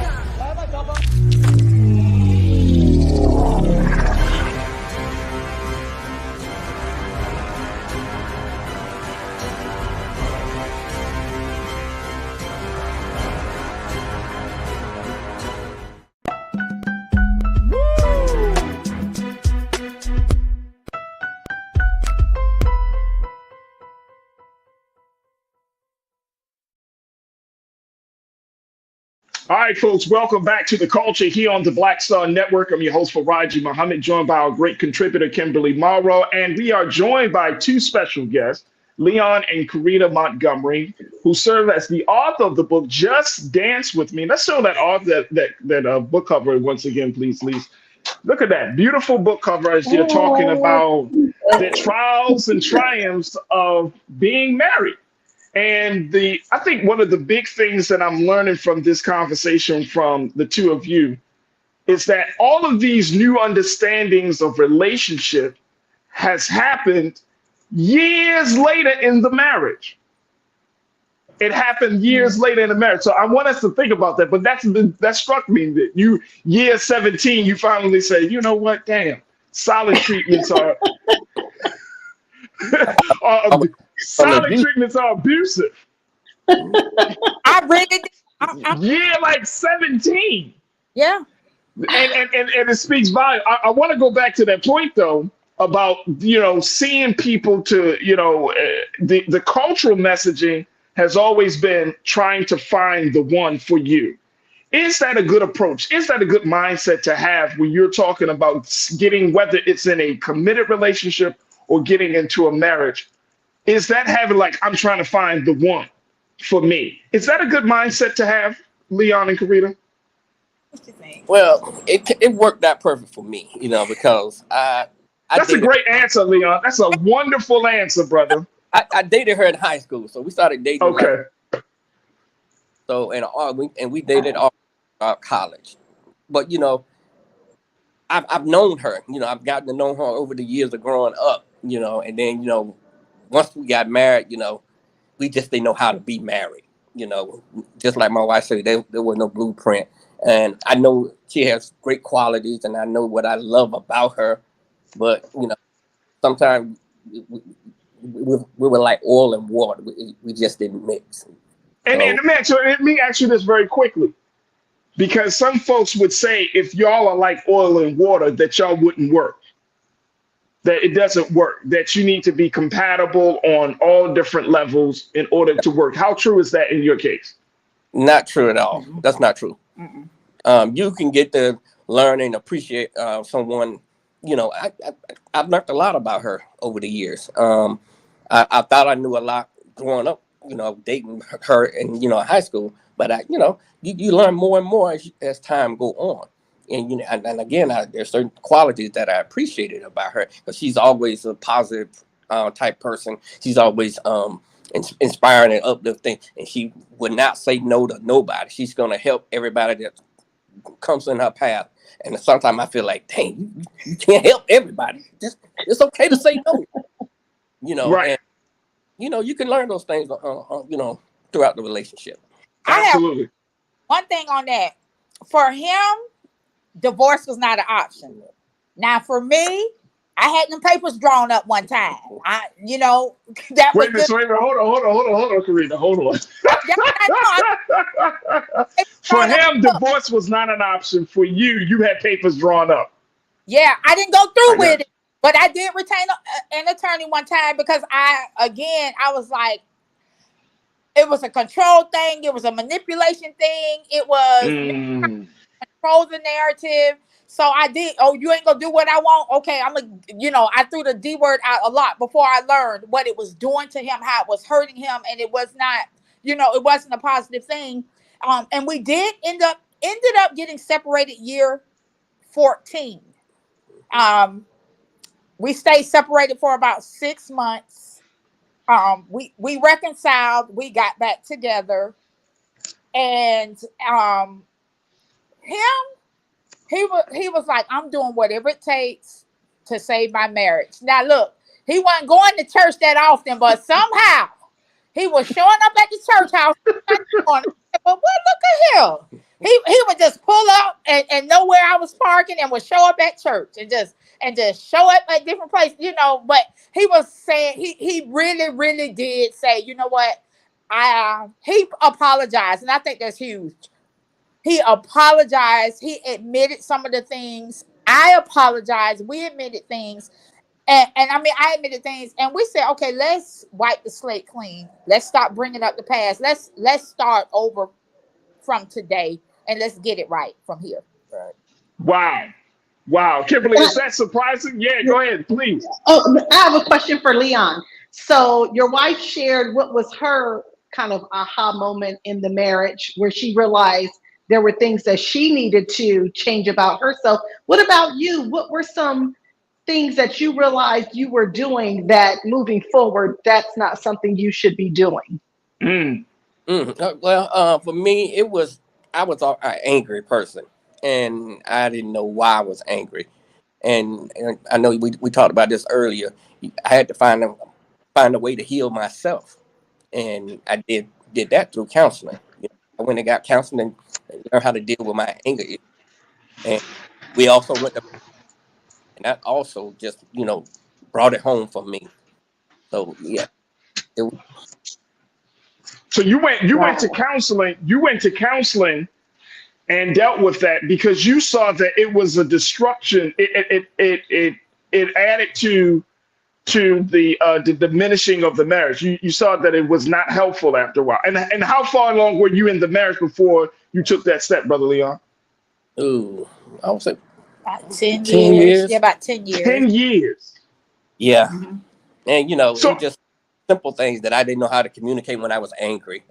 All right, folks, welcome back to The Culture here on the Black Star Network. I'm your host, Faraji Muhammad, joined by our great contributor, Kimberly Morrow, and we are joined by two special guests, Leon and Karita Montgomery, who serve as the author of the book, Just Dance With Me. Let's show that author, that book cover once again, please. Look at that beautiful book cover as they're talking about the trials and triumphs of being married. And I think one of the big things that I'm learning from this conversation from the two of you is that all of these new understandings of relationship has happened years later in the marriage. It happened years later in the marriage. So I want us to think about that. But that struck me that year 17, you finally say, you know what, damn, silent treatments are silent treatments are abusive. I read it. Yeah, like 17. Yeah. And it speaks volume. I want to go back to that point though about seeing people to the cultural messaging has always been trying to find the one for you. Is that a good approach? Is that a good mindset to have when you're talking about getting, whether it's in a committed relationship or getting into a marriage? Is that having like, I'm trying to find the one for me? Is that a good mindset to have, Leon and Karita? Well, it worked out perfect for me, because That's a great answer, Leon. That's a wonderful answer, brother. I dated her in high school, so we started dating. Okay. And we dated all college, but I've known her. I've gotten to know her over the years of growing up. And then once we got married, we just didn't know how to be married. Just like my wife said, there was no blueprint. And I know she has great qualities, and I know what I love about her. But sometimes we were like oil and water. We just didn't mix. And let me ask you this very quickly, because some folks would say if y'all are like oil and water, that y'all wouldn't work, that it doesn't work, that you need to be compatible on all different levels in order to work. How true is that in your case? Not true at all. That's not true. You can get to learn and appreciate someone. I've learned a lot about her over the years. I thought I knew a lot growing up, dating her in, high school, but you learn more and more as time go on. And, and again, there's certain qualities that I appreciated about her, because she's always a positive type person. She's always inspiring and uplifting, and she would not say no to nobody. She's going to help everybody that comes in her path. And sometimes I feel like, dang, you can't help everybody. It's okay to say no. Right. And, you can learn those things, throughout the relationship. Absolutely. I have one thing on that. For him, divorce was not an option. Now, for me, I had them papers drawn up one time. That wait a minute, hold on, Karita, hold on. For him, divorce was not an option. For you, you had papers drawn up. Yeah, I didn't go through with it, but I did retain an attorney one time because I was like, it was a control thing. It was a manipulation thing. It was control the narrative. So I did. Oh, you ain't gonna do what I want? Okay, I threw the D word out a lot before I learned what it was doing to him, how it was hurting him, and it was not, it wasn't a positive thing. And we did ended up getting separated year 14. We stayed separated for about 6 months. We reconciled. We got back together, and he was like, I'm doing whatever it takes to save my marriage. Now, look, he wasn't going to church that often, but somehow he was showing up at the church house. But look at him. He would just pull up and know where I was parking and would show up at church and just show up at different places, But he was saying he really, really did say, you know what? He apologized, and I think that's huge. He apologized. He admitted some of the things. I apologized. We admitted things. And I admitted things. And we said, okay, let's wipe the slate clean. Let's stop bringing up the past. Let's start over from today. and let's get it right from here. Right. Wow. Kimberly, is that surprising? Yeah, go ahead, please. Oh, I have a question for Leon. So your wife shared what was her kind of aha moment in the marriage where she realized there were things that she needed to change about herself. What about you? What were some things that you realized you were doing that moving forward, that's not something you should be doing? Well, for me, I was an angry person, and I didn't know why I was angry. And I know we talked about this earlier. I had to find a way to heal myself, and I did that through counseling. I went and got counseling and learned how to deal with my anger. And we also went to, and that also just brought it home for me. So yeah, So you went to counseling. You went to counseling and dealt with that because you saw that it was a destruction. It added to the diminishing of the marriage. You saw that it was not helpful after a while. And how far along were you in the marriage before you took that step, Brother Leon? Ooh, I would say about 10 years. Yeah, about 10 years. 10 years. Yeah. Mm-hmm. And it was just simple things that I didn't know how to communicate when I was angry.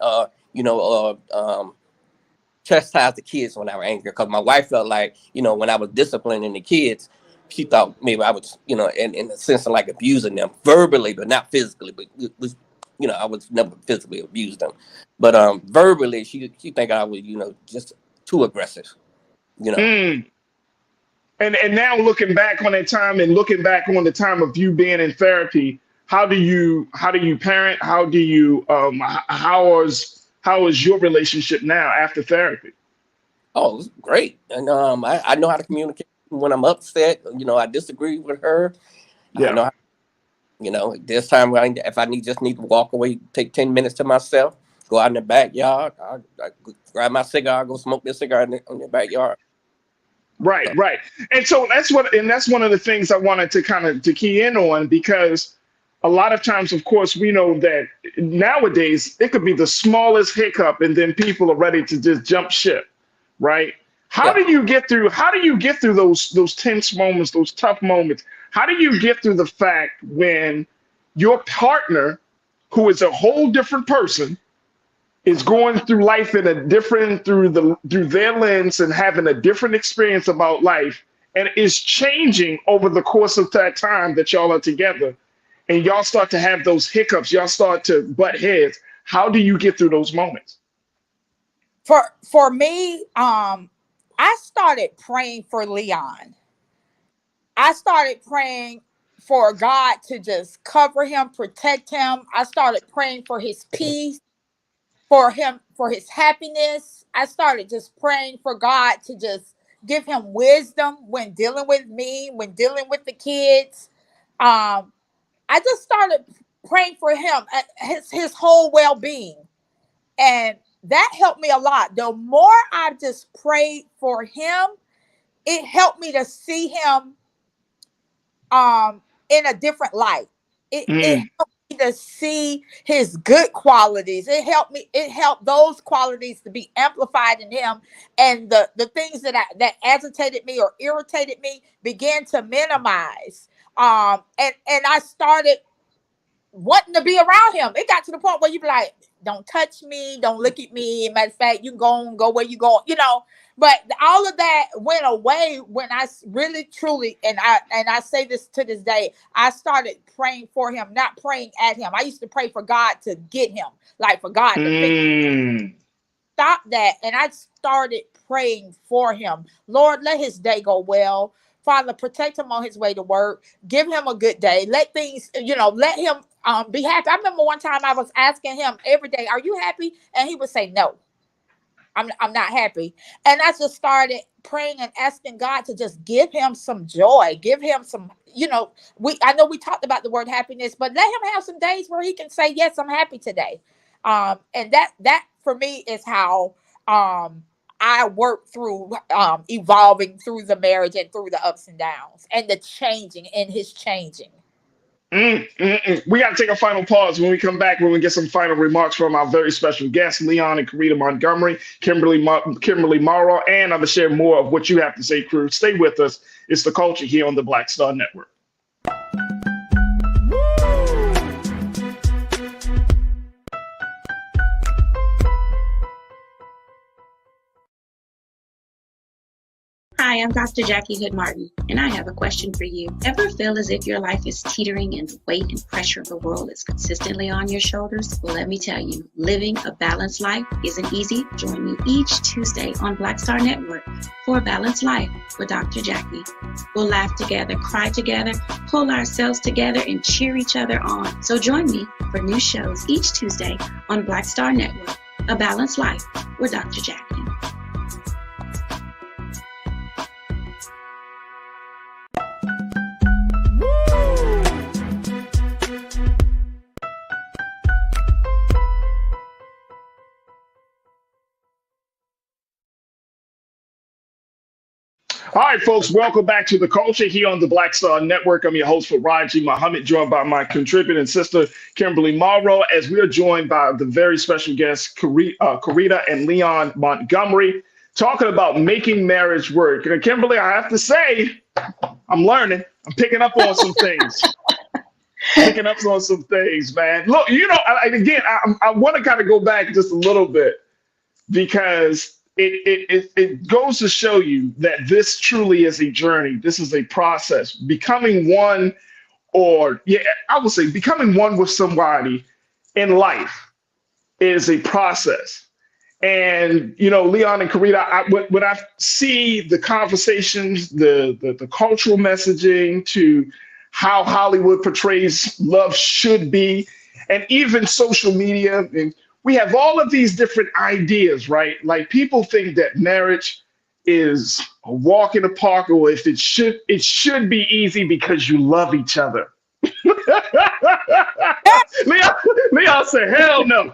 Chastise the kids when I was angry, because my wife felt like, when I was disciplining the kids, she thought maybe I was, in the sense of like abusing them verbally, but not physically. But it was, I was never physically abused them, but verbally, she think I was, just too aggressive, And now looking back on that time and looking back on the time of you being in therapy, how do you parent? How do you how is your relationship now after therapy? Oh, it's great. And I know how to communicate when I'm upset. I disagree with her. Yeah. I know this time if I need to walk away, take 10 minutes to myself, go out in the backyard, I grab my cigar, go smoke this cigar in the backyard. Right. And so that's one of the things I wanted to key in on, because a lot of times, of course, we know that nowadays it could be the smallest hiccup and then people are ready to just jump ship, right? How do you get through those tense moments, those tough moments? How do you get through the fact when your partner, who is a whole different person, is going through life in a different through their lens and having a different experience about life, and is changing over the course of that time that y'all are together, and y'all start to have those hiccups, y'all start to butt heads? How do you get through those moments? For me, I started praying for Leon. I started praying for God to just cover him, protect him. I started praying for his peace, for his happiness. I started just praying for God to just give him wisdom when dealing with me, when dealing with the kids. I just started praying for him, his whole well-being. And that helped me a lot. The more I just prayed for him, it helped me to see him in a different light. It helped me to see his good qualities. It helped those qualities to be amplified in him, and the things that agitated me or irritated me began to minimize. And I started wanting to be around him. It got to the point where you be like, don't touch me, don't look at me. Matter of fact, you go where you go, But all of that went away when I really, truly, and I say this to this day, I started praying for him, not praying at him. I used to pray for God to get him, like for God to stop that. And I started praying for him. Lord, let his day go well. Father, protect him on his way to work. Give him a good day. Let things, let him be happy. I remember one time I was asking him every day, "Are you happy?" And he would say, "No, I'm not happy." And I just started praying and asking God to just give him some joy, give him some, I know we talked about the word happiness, but let him have some days where he can say, "Yes, I'm happy today." And that for me is how I work through evolving through the marriage and through the ups and downs and the changing and his changing. We got to take a final pause. When we come back, we're going to get some final remarks from our very special guests, Leon and Karita Montgomery, Kimberly Morrow, and I'm going to share more of what you have to say, crew. Stay with us. It's The Culture here on the Black Star Network. Hi, I'm Dr. Jackie Hood Martin, and I have a question for you. Ever feel as if your life is teetering and the weight and pressure of the world is consistently on your shoulders? Well, let me tell you, living a balanced life isn't easy. Join me each Tuesday on Black Star Network for a Balanced Life with Dr. Jackie. We'll laugh together, cry together, pull ourselves together, and cheer each other on. So join me for new shows each Tuesday on Black Star Network, A Balanced Life with Dr. Jackie. All right, folks, welcome back to The Culture here on the Black Star Network. I'm your host for Raji Muhammad, joined by my contributing sister, Kimberly Morrow, as we are joined by the very special guests, Karita and Leon Montgomery, talking about making marriage work. And Kimberly, I have to say, I'm learning. I'm picking up on some things. Man. Look, I want to kind of go back just a little bit because it goes to show you that this truly is a journey. This is a process. Becoming one with somebody in life is a process. And, Leon and Karita, when I see the conversations, the cultural messaging to how Hollywood portrays love should be, and even social media, and we have all of these different ideas, right? Like people think that marriage is a walk in the park, or if it should be easy because you love each other. Leon said, hell no.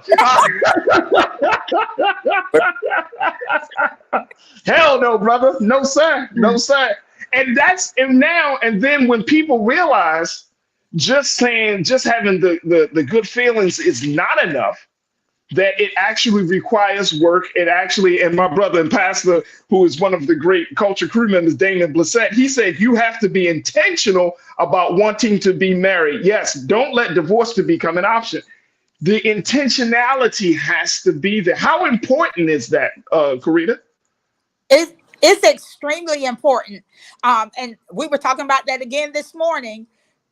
Hell no, brother. No, sir. No, sir. And then when people realize just having the good feelings is not enough, that it actually requires work. And my brother and pastor, who is one of the great culture crew members, Damon Blissett, he said, you have to be intentional about wanting to be married. Yes, don't let divorce to become an option. The intentionality has to be there. How important is that, Karita? It's extremely important. And we were talking about that again this morning.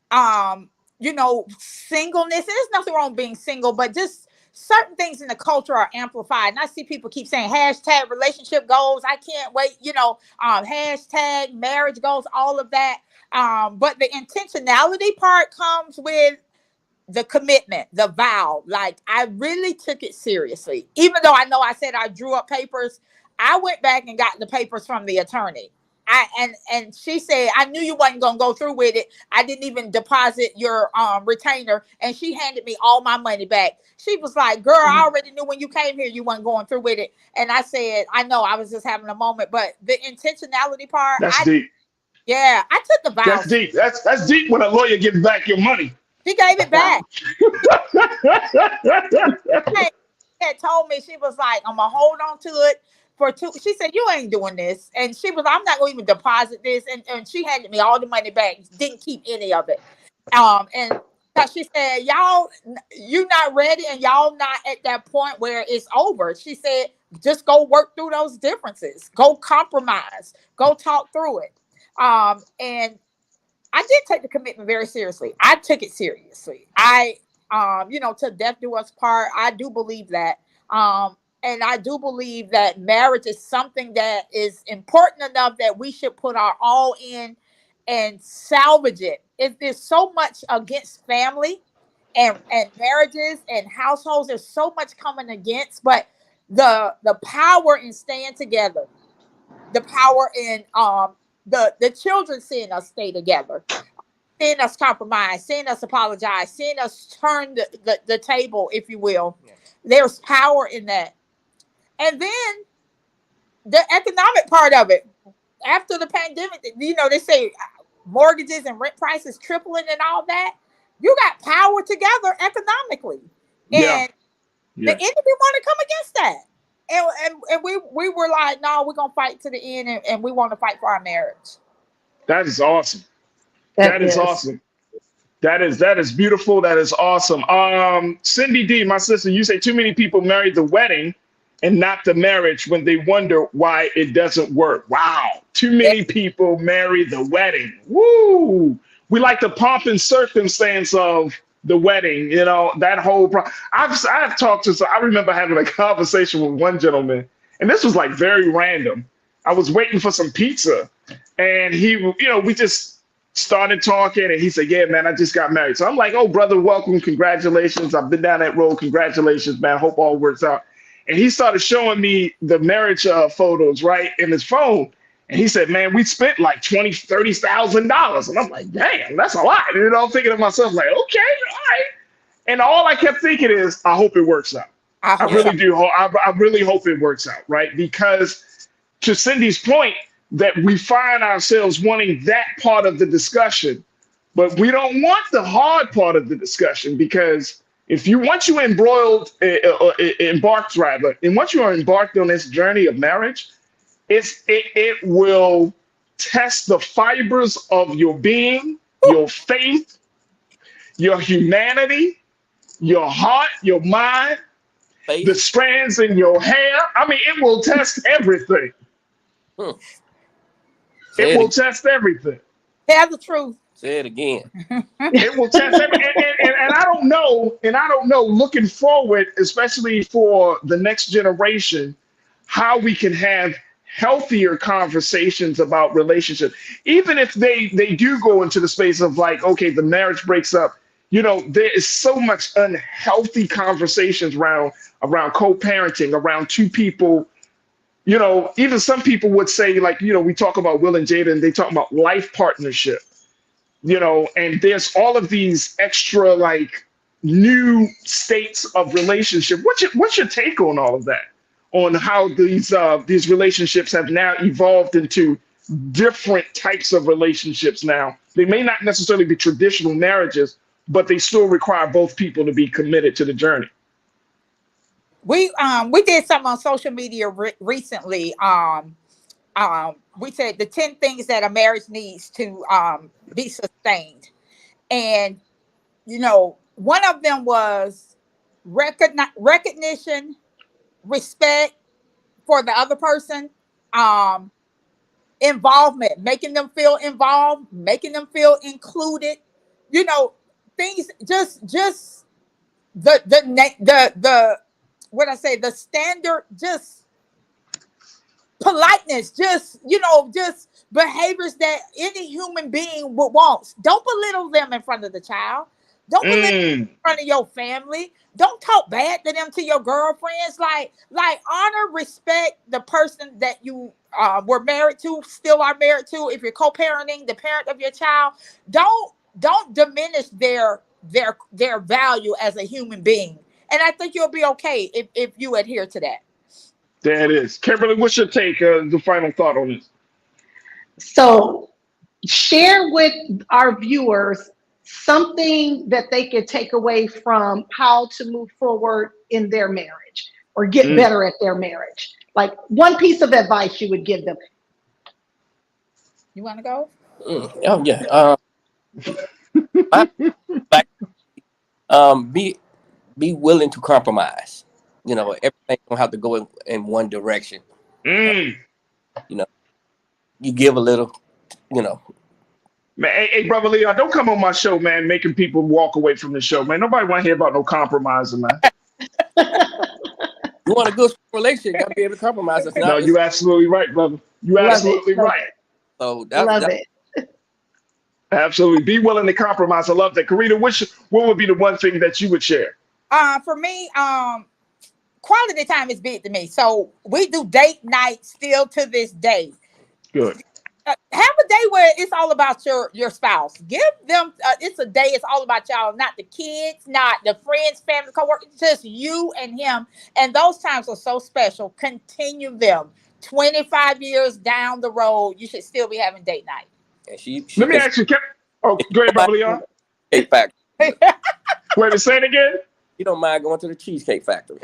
Singleness, there's nothing wrong with being single, but just certain things in the culture are amplified. And I see people keep saying hashtag relationship goals. I can't wait, hashtag marriage goals, all of that. But the intentionality part comes with the commitment, the vow. Like I really took it seriously. Even though I said I drew up papers, I went back and got the papers from the attorney. And she said, I knew you wasn't going to go through with it. I didn't even deposit your retainer. And she handed me all my money back. She was like, girl, I already knew when you came here, you wasn't going through with it. And I said, I know, I was just having a moment. But the intentionality part. That's deep. Yeah, I took the vow. That's deep. That's deep when a lawyer gives back your money. She gave it back. She had told me, she was like, I'm going to hold on to it. She said, you ain't doing this. And she was, I'm not going to even deposit this. And she handed me all the money back. Didn't keep any of it. And she said, you not ready and y'all not at that point where it's over. She said, just go work through those differences. Go compromise. Go talk through it. And I did take the commitment very seriously. I took it seriously. To death do us part. I do believe that. And I do believe that marriage is something that is important enough that we should put our all in and salvage it. There's so much against family and marriages and households. There's so much coming against, but the power in staying together, the power in the children seeing us stay together, seeing us compromise, seeing us apologize, seeing us turn the table, if you will. Yes. There's power in that. And then the economic part of it. After the pandemic, they say mortgages and rent prices tripling and all that. you got power together economically, and the enemy want to come against that. And we were like, no, we're gonna fight to the end, and we want to fight for our marriage. That is awesome. That is awesome. That is beautiful. That is awesome. Cindy D, my sister, you say too many people marry the wedding and not the marriage when they wonder why it doesn't work. Wow. Too many people marry the wedding. Woo. We like the pomp and circumstance of the wedding, you know, that whole I've talked to, I remember having a conversation with one gentleman, and this was like very random. I was waiting for some pizza, and he, you know, we just started talking, and he said, yeah, man, I just got married. So I'm like, oh, brother, welcome. Congratulations. I've been down that road. Congratulations, man. Hope all works out. And he started showing me the marriage photos, right, in his phone. And he said, man, we spent like $20,000, $30,000. And I'm like, damn, that's a lot. You know, I'm thinking to myself, like, okay, all right. And all I kept thinking is, I hope it works out. I really do. I really hope it works out, right? Because to Cindy's point, that we find ourselves wanting that part of the discussion, but we don't want the hard part of the discussion, because if you, once you embarked on this journey of marriage, it will test the fibers of your being, your faith, your humanity, your heart, your mind, the strands in your hair. I mean, it will test everything. It will test everything. Tell the truth. Say it again. It will test everything. And I don't know, looking forward, especially for the next generation, how we can have healthier conversations about relationships. Even if they do go into the space of like, okay, the marriage breaks up, you know, there is so much unhealthy conversations around co-parenting, around two people. You know, even some people would say, like, you know, we talk about Will and Jada, and they talk about life partnership, you know, and there's all of these extra like new states of relationship. What's your take on all of that? On how these relationships have now evolved into different types of relationships now. They may not necessarily be traditional marriages, but they still require both people to be committed to the journey. We did something on social media recently. We said the 10 things that a marriage needs to be sustained, and you know, one of them was recognition, respect for the other person, involvement, making them feel involved, making them feel included. You know, things just the what I say, the standard, just politeness, just, you know, just behaviors that any human being would want. Don't belittle them in front of the child. Don't belittle them in front of your family. Don't talk bad to them, to your girlfriends. Like honor, respect the person that you were married to, still are married to. If you're co-parenting, the parent of your child, don't diminish their value as a human being. And I think you'll be okay if you adhere to that. There it is. Kimberly, what's your take, the final thought on this? So share with our viewers something that they could take away from how to move forward in their marriage or get better at their marriage. Like one piece of advice you would give them. You want to go? Oh, yeah. Be willing to compromise. You know, everything don't have to go in one direction. You know, you give a little, you know. Man, hey, brother Leon, don't come on my show, man, making people walk away from the show, man. Nobody want to hear about no compromising, man. You want a good relationship, you got to be able to compromise. No, you're absolutely right, brother. You're absolutely right. So love it. Absolutely. Be willing to compromise. I love that. Karina, what would be the one thing that you would share? For me, quality time is big to me. So we do date night still to this day. Good. Have a day where it's all about your spouse. Give them, it's a day, it's all about y'all, not the kids, not the friends, family, coworkers, just you and him. And those times are so special. Continue them. 25 years down the road, you should still be having date night. And she Let me ask you, go ahead, brother Leon. Wait, say it again. You don't mind going to the Cheesecake Factory.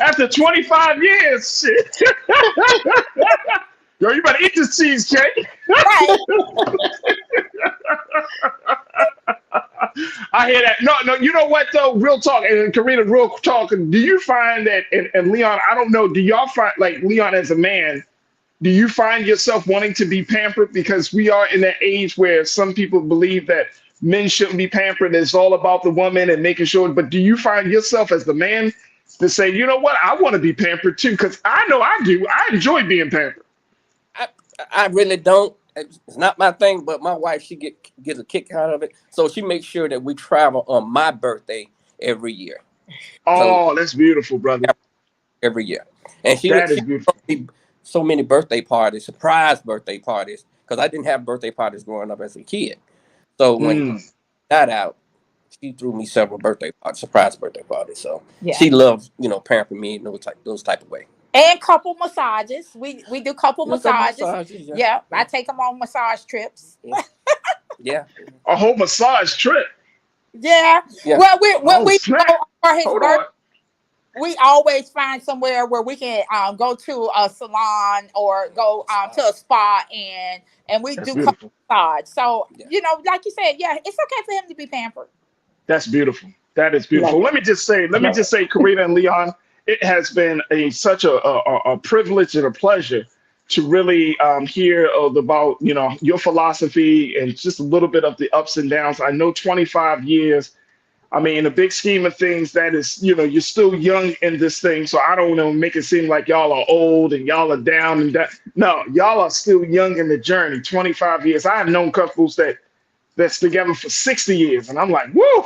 After 25 years, shit. Yo, you better eat this cheesecake. Right. I hear that. No, you know what though? Real talk, and Karina, real talk. Do you find that, and Leon, I don't know, do y'all find, like Leon as a man, do you find yourself wanting to be pampered? Because we are in that age where some people believe that men shouldn't be pampered. It's all about the woman and making sure. But do you find yourself as the man to say, you know what, I want to be pampered too? Because I know I do. I enjoy being pampered. I really don't. It's not my thing, but my wife, she gets a kick out of it. So she makes sure that we travel on my birthday every year. Oh, that's beautiful, brother. Every year. And she that is beautiful. So many birthday parties, surprise birthday parties, because I didn't have birthday parties growing up as a kid. So when that out, she threw me several surprise birthday parties. So she loves, pampering me in those type of way. And couple massages. We do couple massages. Yeah. I take them on massage trips. Yeah. A whole massage trip. Yeah. Well, when we go for his birthday, we always find somewhere where we can go to a salon or go to a spa and we do couple massage. So, like you said, it's okay for him to be pampered. That's beautiful. That is beautiful. Let me just say, Karina and Leon, it has been such a privilege and a pleasure to really hear about, your philosophy and just a little bit of the ups and downs. I know 25 years, I mean, in the big scheme of things, that is, you're still young in this thing. So I don't want to make it seem like y'all are old and y'all are down and that. No, y'all are still young in the journey. 25 years. I have known couples that's together for 60 years. And I'm like, woo.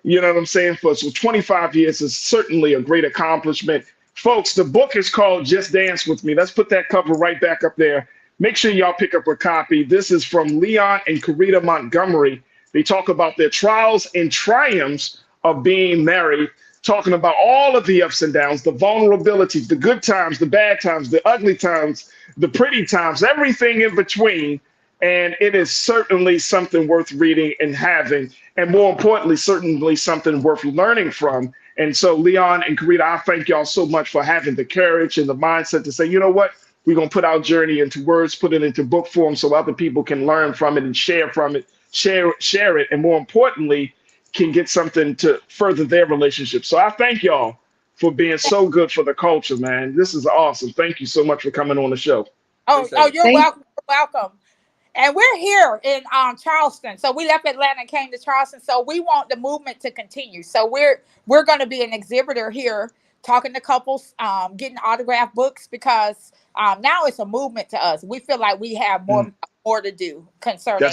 You know what I'm saying? So 25 years is certainly a great accomplishment. Folks, the book is called Just Dance With Me. Let's put that cover right back up there. Make sure y'all pick up a copy. This is from Leon and Karina Montgomery. They talk about their trials and triumphs of being married, talking about all of the ups and downs, the vulnerabilities, the good times, the bad times, the ugly times, the pretty times, everything in between. And it is certainly something worth reading and having, and more importantly, certainly something worth learning from. And so, Leon and Karina, I thank y'all so much for having the courage and the mindset to say, you know what, we're going to put our journey into words, put it into book form so other people can learn from it and share from it, share it, and more importantly, can get something to further their relationship. So I thank y'all for being so good for the culture, man. This is awesome. Thank you so much for coming on the show. Oh, you're welcome. You're welcome. And we're here in Charleston. So we left Atlanta and came to Charleston. So we want the movement to continue. So we're going to be an exhibitor here, talking to couples, getting autographed books, because now it's a movement to us. We feel like we have more to do concerning.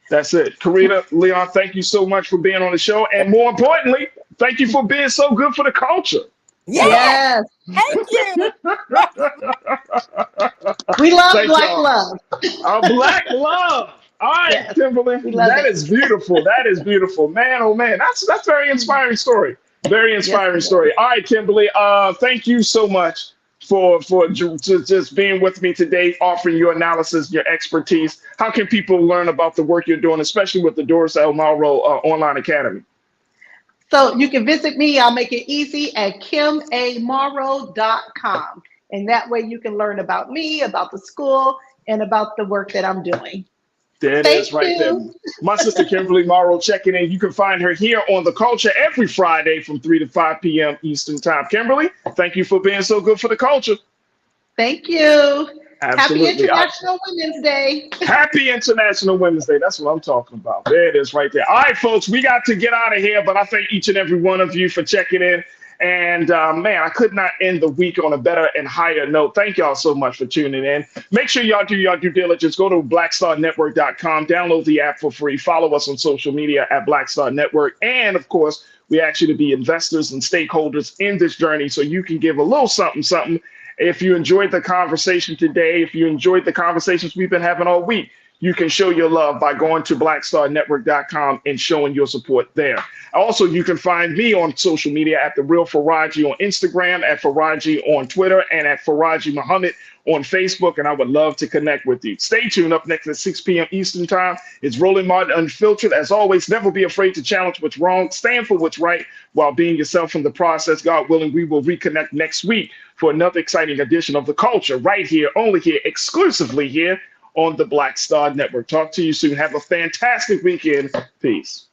That's it. Karina, Leon, thank you so much for being on the show. And more importantly, thank you for being so good for the culture. Yes. Thank you. We love black love. Black love. All right, yes. Kimberly. That is beautiful. That is beautiful. Man, oh man. That's a very inspiring story. Very inspiring story. All right, Kimberly. Thank you so much for just being with me today, offering your analysis, your expertise. How can people learn about the work you're doing, especially with the Doris L. Morrow Online Academy? So you can visit me. I'll make it easy at kimamorrow.com. And that way you can learn about me, about the school, and about the work that I'm doing. There it is right there. My sister Kimberly Morrow checking in. You can find her here on The Culture every Friday from 3 to 5 p.m. Eastern Time. Kimberly, thank you for being so good for the culture. Thank you. Absolutely. Happy International Women's Day. Happy International Women's Day. That's what I'm talking about. There it is right there. All right, folks, we got to get out of here, but I thank each and every one of you for checking in. And man, I could not end the week on a better and higher note. Thank y'all so much for tuning in. Make sure y'all do your due diligence. Go to blackstarnetwork.com, download the app for free. Follow us on social media at Black Star Network. And of course, we ask you to be investors and stakeholders in this journey so you can give a little something. If you enjoyed the conversation today, if you enjoyed the conversations we've been having all week, you can show your love by going to blackstarnetwork.com and showing your support there. Also, you can find me on social media at The Real Faraji on Instagram, at Faraji on Twitter, and at Faraji Muhammad on Facebook, and I would love to connect with you. Stay tuned. Up next at 6 p.m. Eastern Time, it's Rolling Martin Unfiltered. As always, never be afraid to challenge what's wrong, stand for what's right while being yourself in the process. God willing, we will reconnect next week for another exciting edition of The Culture right here, only here, exclusively here on the Black Star Network. Talk to you soon. Have a fantastic weekend. Peace.